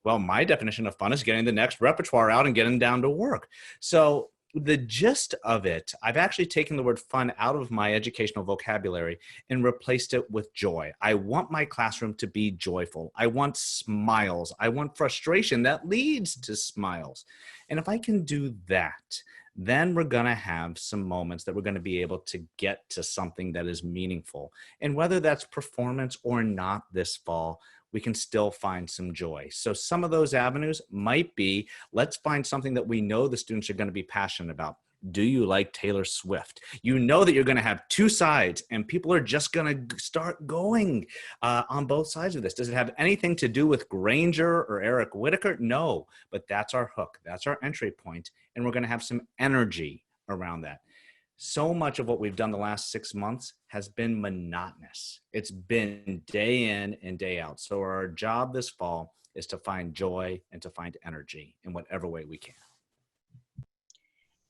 Well, my definition of fun is getting the next repertoire out and getting down to work. So the gist of it, I've actually taken the word fun out of my educational vocabulary and replaced it with joy. I want my classroom to be joyful. I want smiles. I want frustration that leads to smiles. And if I can do that, then we're going to have some moments that we're going to be able to get to something that is meaningful. And whether that's performance or not this fall, we can still find some joy. So some of those avenues might be, let's find something that we know the students are going to be passionate about. Do you like Taylor Swift? You know that you're going to have two sides, and people are just going to start going on both sides of this. Does it have anything to do with Granger or Eric Whitaker? No, but that's our hook. That's our entry point, and we're going to have some energy around that. So much of what we've done the last 6 months has been monotonous. It's been day in and day out. So our job this fall is to find joy and to find energy in whatever way we can.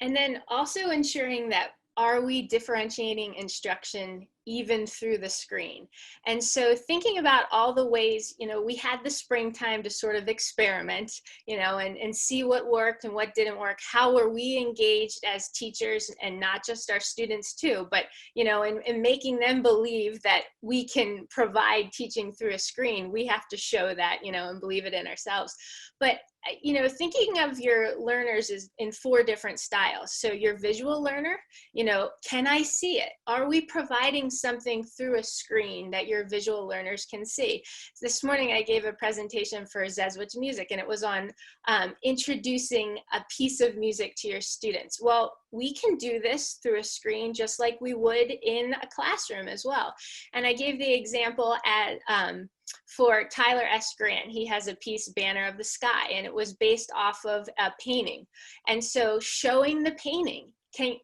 And then also ensuring that, are we differentiating instruction even through the screen? And so thinking about all the ways, we had the springtime to sort of experiment, and see what worked and what didn't work. How were we engaged as teachers, and not just our students too, but, in making them believe that we can provide teaching through a screen. We have to show that, and believe it in ourselves. But thinking of your learners is in 4 different styles. So your visual learner, can I see it? Are we providing something through a screen that your visual learners can see? This morning I gave a presentation for Zeswich Music, and it was on introducing a piece of music to your students. Well, we can do this through a screen just like we would in a classroom as well. And I gave the example for Tyler S. Grant. He has a piece, Banner of the Sky, and it was based off of a painting. And so showing the painting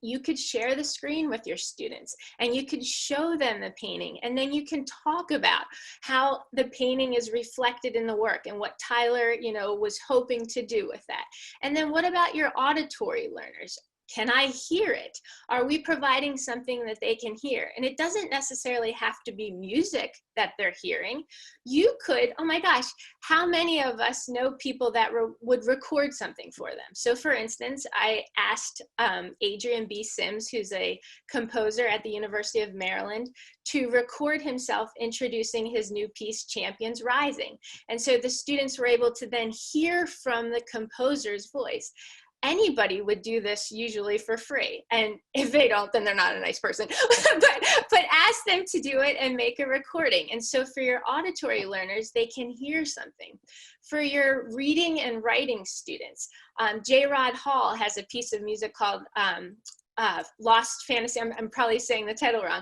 you could share the screen with your students and you could show them the painting, and then you can talk about how the painting is reflected in the work and what Tyler, was hoping to do with that. And then what about your auditory learners? Can I hear it? Are we providing something that they can hear? And it doesn't necessarily have to be music that they're hearing. You could, oh my gosh, how many of us know people that would record something for them? So for instance, I asked Adrian B. Sims, who's a composer at the University of Maryland, to record himself introducing his new piece, Champions Rising. And so the students were able to then hear from the composer's voice. Anybody would do this usually for free. And if they don't, then they're not a nice person. but ask them to do it and make a recording. And so for your auditory learners, they can hear something. For your reading and writing students, J. Rod Hall has a piece of music called Lost Fantasy. I'm probably saying the title wrong,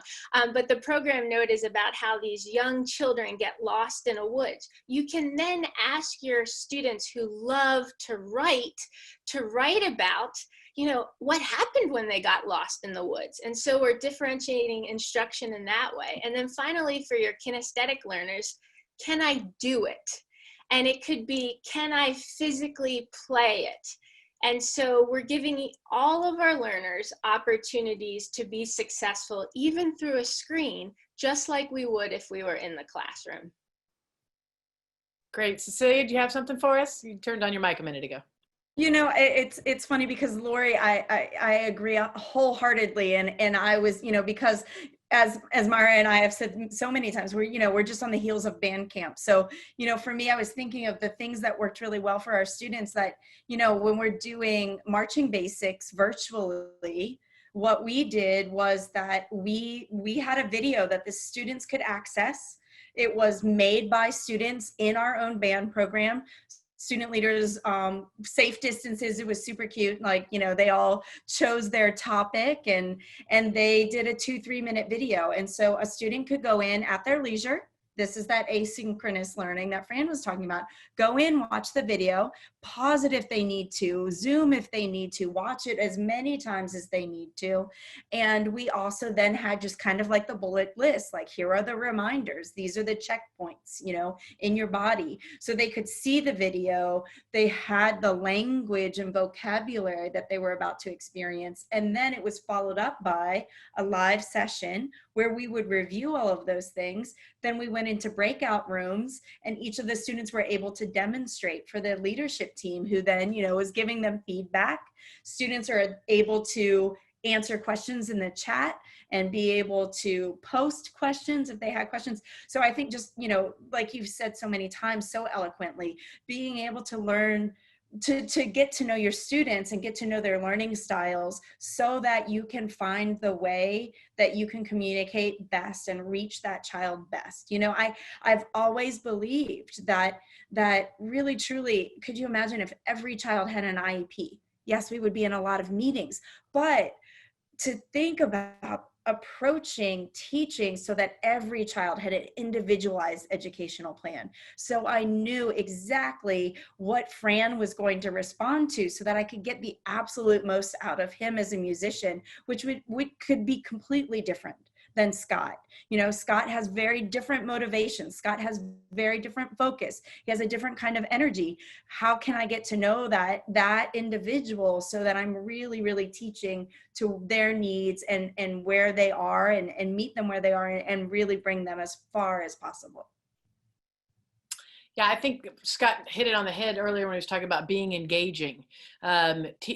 but the program note is about how these young children get lost in a woods. You can then ask your students who love to write about, what happened when they got lost in the woods. And so we're differentiating instruction in that way. And then finally, for your kinesthetic learners, can I do it? And it could be, can I physically play it? And so we're giving all of our learners opportunities to be successful, even through a screen, just like we would if we were in the classroom. Great. Cecilia, do you have something for us? You turned on your mic a minute ago. It's funny because Lori, I agree wholeheartedly. And I was, because as Myra and I have said so many times, we're just on the heels of band camp. So, for me, I was thinking of the things that worked really well for our students that, when we're doing marching basics virtually, what we did was that we had a video that the students could access. It was made by students in our own band program. Student leaders, safe distances. It was super cute. Like, they all chose their topic and they did a 2-3 minute video. And so a student could go in at their leisure. This is that asynchronous learning that Fran was talking about. Go in, watch the video, pause it if they need to, Zoom if they need to, watch it as many times as they need to. And we also then had just kind of like the bullet list, like here are the reminders. These are the checkpoints, in your body. So they could see the video. They had the language and vocabulary that they were about to experience. And then it was followed up by a live session where we would review all of those things. Then we went into breakout rooms and each of the students were able to demonstrate for the leadership team who then, was giving them feedback. Students are able to answer questions in the chat and be able to post questions if they had questions. So I think just, like you've said so many times, so eloquently, being able to learn to get to know your students and get to know their learning styles so that you can find the way that you can communicate best and reach that child best. I've always believed that really, truly, could you imagine if every child had an IEP? Yes, we would be in a lot of meetings, but to think about approaching teaching so that every child had an individualized educational plan. So I knew exactly what Fran was going to respond to so that I could get the absolute most out of him as a musician, which could be completely different than Scott. Scott has very different motivations. Scott has very different focus. He has a different kind of energy. How can I get to know that individual so that I'm really, really teaching to their needs and where they are and meet them where they are and really bring them as far as possible? Yeah, I think Scott hit it on the head earlier when he was talking about being engaging.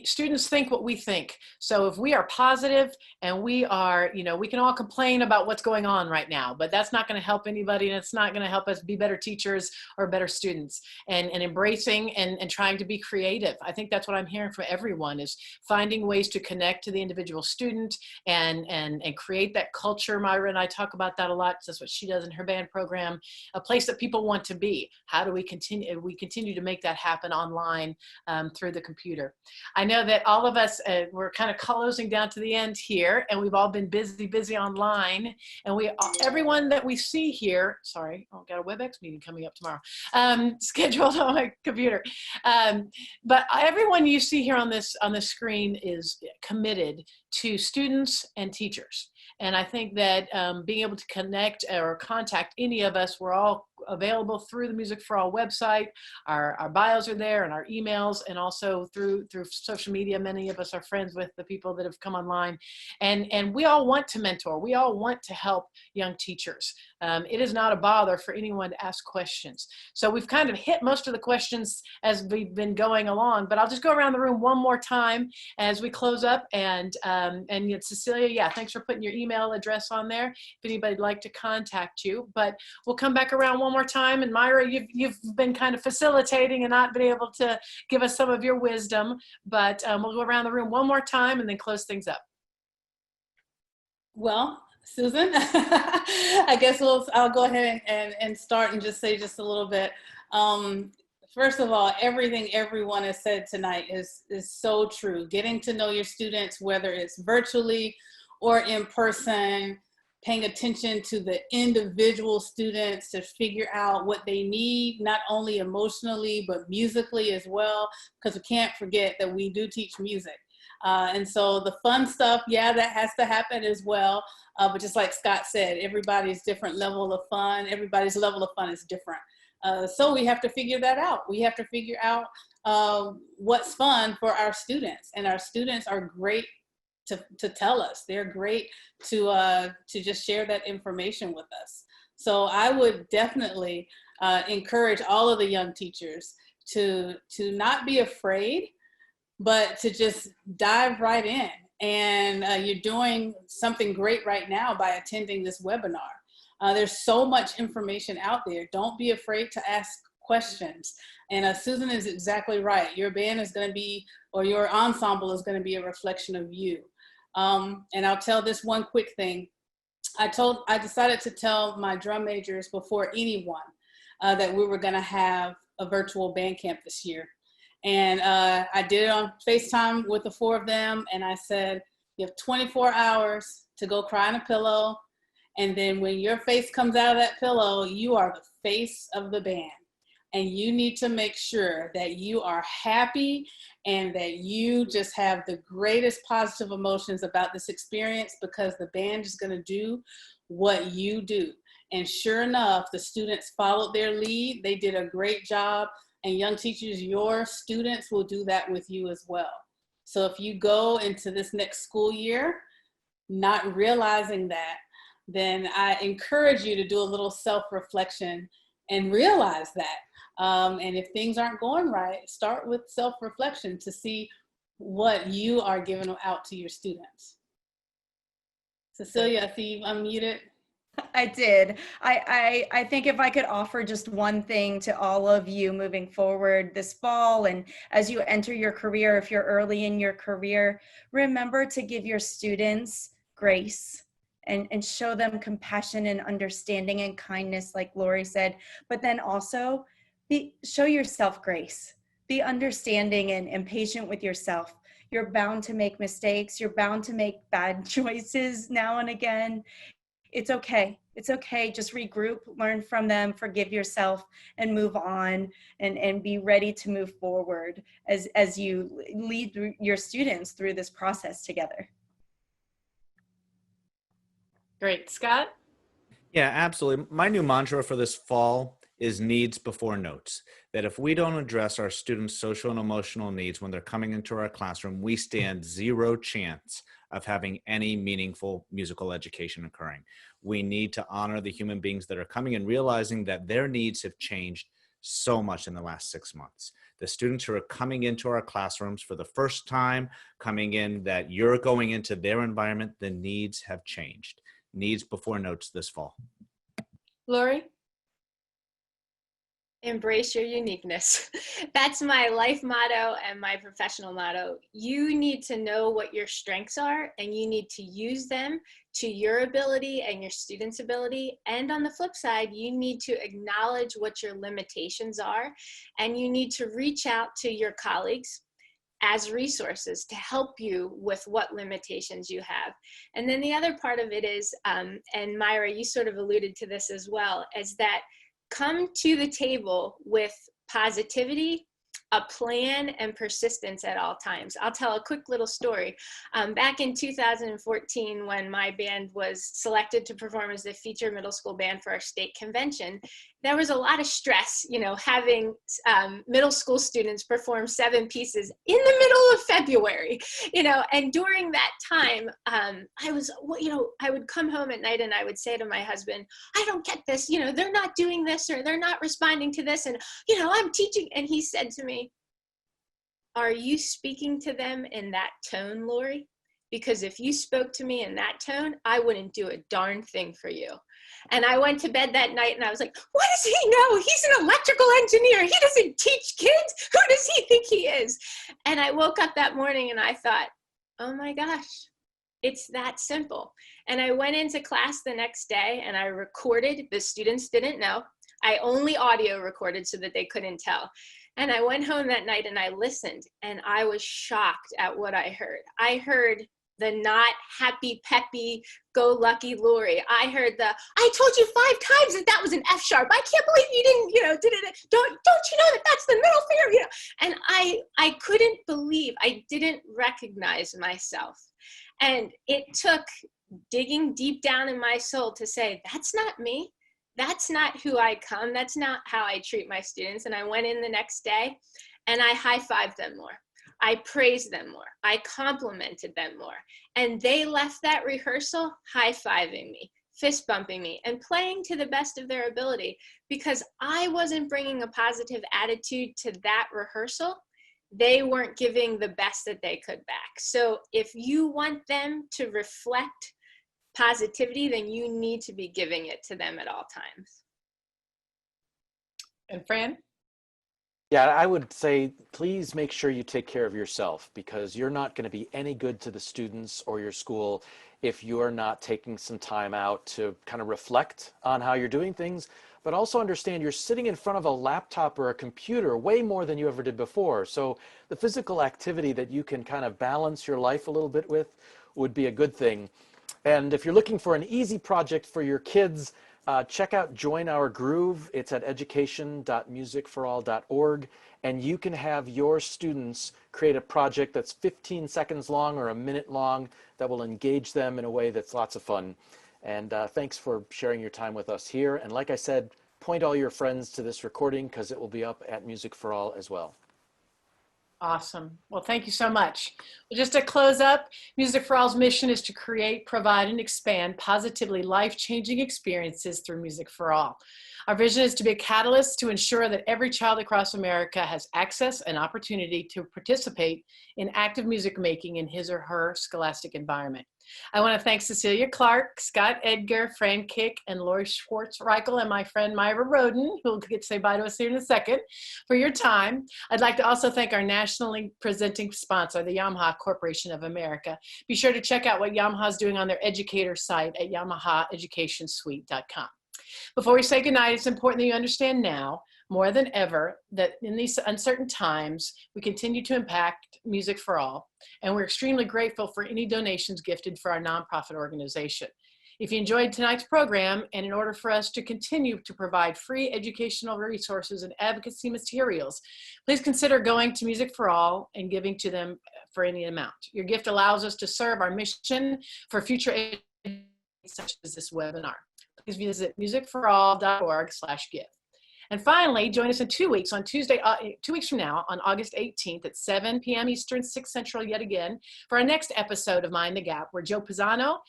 Students think what we think. So if we are positive and we are, we can all complain about what's going on right now, but that's not going to help anybody, and it's not going to help us be better teachers or better students. And embracing and trying to be creative. I think that's what I'm hearing from everyone, is finding ways to connect to the individual student and create that culture. Myra and I talk about that a lot. That's what she does in her band program, a place that people want to be. how do we continue to make that happen online through the computer. I know that all of us, we're kind of closing down to the end here, and we've all been busy online, and everyone that we see here, sorry, I've got a WebEx meeting coming up tomorrow, scheduled on my computer. But everyone you see here on this screen is committed to students and teachers. And I think that being able to connect or contact any of us, we're all available through the Music for All website. Our bios are there, and our emails, and also through social media. Many of us are friends with the people that have come online, and we all want to mentor. We all want to help young teachers. It is not a bother for anyone to ask questions. So we've kind of hit most of the questions as we've been going along, but I'll just go around the room one more time as we close up. And Cecilia, yeah, thanks for putting your email address on there if anybody'd like to contact you. But we'll come back around one more time. And Myra, you've been kind of facilitating and not been able to give us some of your wisdom, but we'll go around the room one more time and then close things up. Well, Susan, I guess I'll go ahead and start and just say just a little bit. First of all, everything everyone has said tonight is so true. Getting to know your students, whether it's virtually or in person, paying attention to the individual students to figure out what they need, not only emotionally, but musically as well, because we can't forget that we do teach music. And so the fun stuff, yeah, that has to happen as well. But just like Scott said, everybody's different level of fun. Everybody's level of fun is different. So we have to figure that out. We have to figure out what's fun for our students. And our students are great to tell us. They're great to just share that information with us. So I would definitely encourage all of the young teachers to not be afraid, but to just dive right in. And you're doing something great right now by attending this webinar. There's so much information out there. Don't be afraid to ask questions. And Susan is exactly right. Your band is going to be, or your ensemble is going to be a reflection of you. And I'll tell this one quick thing. I decided to tell my drum majors before anyone that we were going to have a virtual band camp this year. And I did it on FaceTime with the 4 of them. And I said, you have 24 hours to go cry in a pillow. And then when your face comes out of that pillow, you are the face of the band. And you need to make sure that you are happy and that you just have the greatest positive emotions about this experience, because the band is going to do what you do. And sure enough, the students followed their lead. They did a great job. And young teachers, your students will do that with you as well. So if you go into this next school year not realizing that, then I encourage you to do a little self-reflection and realize that. And if things aren't going right, start with self-reflection to see what you are giving out to your students. Cecilia, I see you unmuted. I did. I think if I could offer just one thing to all of you moving forward this fall, and as you enter your career, if you're early in your career, remember to give your students grace and show them compassion and understanding and kindness, like Lori said, but then also show yourself grace. Be understanding and patient with yourself. You're bound to make mistakes. You're bound to make bad choices now and again. It's okay. It's okay. Just regroup, learn from them, forgive yourself, and move on, and be ready to move forward as you lead your students through this process together. Great. Scott? Yeah, absolutely. My new mantra for this fall is needs before notes. That if we don't address our students' social and emotional needs when they're coming into our classroom, we stand zero chance of having any meaningful musical education occurring. We need to honor the human beings that are coming and realizing that their needs have changed so much in the last 6 months. The students who are coming into our classrooms for the first time, coming in that you're going into their environment, the needs have changed. Needs before notes this fall. Lori? Embrace your uniqueness. That's my life motto and my professional motto. You need to know what your strengths are, and you need to use them to your ability and your students' ability. And on the flip side, you need to acknowledge what your limitations are, and you need to reach out to your colleagues as resources to help you with what limitations you have. And then the other part of it is, and Myra, you sort of alluded to this as well, is that come to the table with positivity, a plan, and persistence at all times. I'll tell a quick little story. Back in 2014, when my band was selected to perform as the feature middle school band for our state convention, there was a lot of stress, you know, having middle school students perform 7 pieces in the middle of February, you know, and during that time, I would come home at night and I would say to my husband, I don't get this, you know, they're not doing this or they're not responding to this. And, you know, I'm teaching. And he said to me, are you speaking to them in that tone, Lori? Because if you spoke to me in that tone, I wouldn't do a darn thing for you. And I went to bed that night and I was like, what does he know? He's an electrical engineer. He doesn't teach kids. Who does he think he is? And I woke up that morning and I thought, oh my gosh, it's that simple. And I went into class the next day and I recorded. The students didn't know. I only audio recorded so that they couldn't tell. And I went home that night and I listened and I was shocked at what I heard. I heard the not happy, peppy, go lucky Lori. I heard the, I told you 5 times that was an F sharp. I can't believe you didn't, you know, did it. Don't you know that that's the middle finger, you know? And I couldn't believe, I didn't recognize myself. And it took digging deep down in my soul to say, that's not me. That's not who I come. That's not how I treat my students. And I went in the next day and I high-fived them more. I praised them more. I complimented them more. And they left that rehearsal high-fiving me, fist bumping me, and playing to the best of their ability because I wasn't bringing a positive attitude to that rehearsal. They weren't giving the best that they could back. So if you want them to reflect positivity, then you need to be giving it to them at all times. And Fran? Yeah, I would say, please make sure you take care of yourself because you're not going to be any good to the students or your school if you're not taking some time out to kind of reflect on how you're doing things, but also understand you're sitting in front of a laptop or a computer way more than you ever did before. So the physical activity that you can kind of balance your life a little bit with would be a good thing. And if you're looking for an easy project for your kids, check out Join Our Groove. It's at education.musicforall.org. And you can have your students create a project that's 15 seconds long or a minute long that will engage them in a way that's lots of fun. And thanks for sharing your time with us here. And like I said, point all your friends to this recording because it will be up at Music for All as well. Awesome. Well, thank you so much. Well, just to close up, Music for All's mission is to create, provide, and expand positively life-changing experiences through Music for All. Our vision is to be a catalyst to ensure that every child across America has access and opportunity to participate in active music making in his or her scholastic environment. I want to thank Cecilia Clark, Scott Edgar, Fran Kick, and Lori Schwartz Reichl, and my friend Myra Rhoden, who will get to say bye to us here in a second, for your time. I'd like to also thank our nationally presenting sponsor, the Yamaha Corporation of America. Be sure to check out what Yamaha is doing on their educator site at yamahaeducationsuite.com. Before we say goodnight, it's important that you understand now, more than ever, that in these uncertain times, we continue to impact Music for All, and we're extremely grateful for any donations gifted for our nonprofit organization. If you enjoyed tonight's program, and in order for us to continue to provide free educational resources and advocacy materials, please consider going to Music for All and giving to them for any amount. Your gift allows us to serve our mission for future such as this webinar. Please visit musicforall.org/give. And finally, join us in 2 weeks on Tuesday, 2 weeks from now on August 18th at 7 p.m. Eastern, 6 Central yet again for our next episode of Mind the Gap, where Joe Pisano,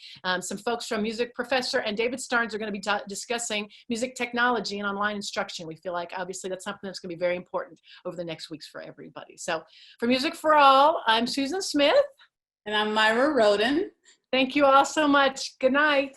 some folks from Music Professor, and David Starnes are going to be discussing music technology and online instruction. We feel like obviously that's something that's going to be very important over the next weeks for everybody. So for Music for All, I'm Susan Smith. And I'm Myra Rhoden. Thank you all so much. Good night.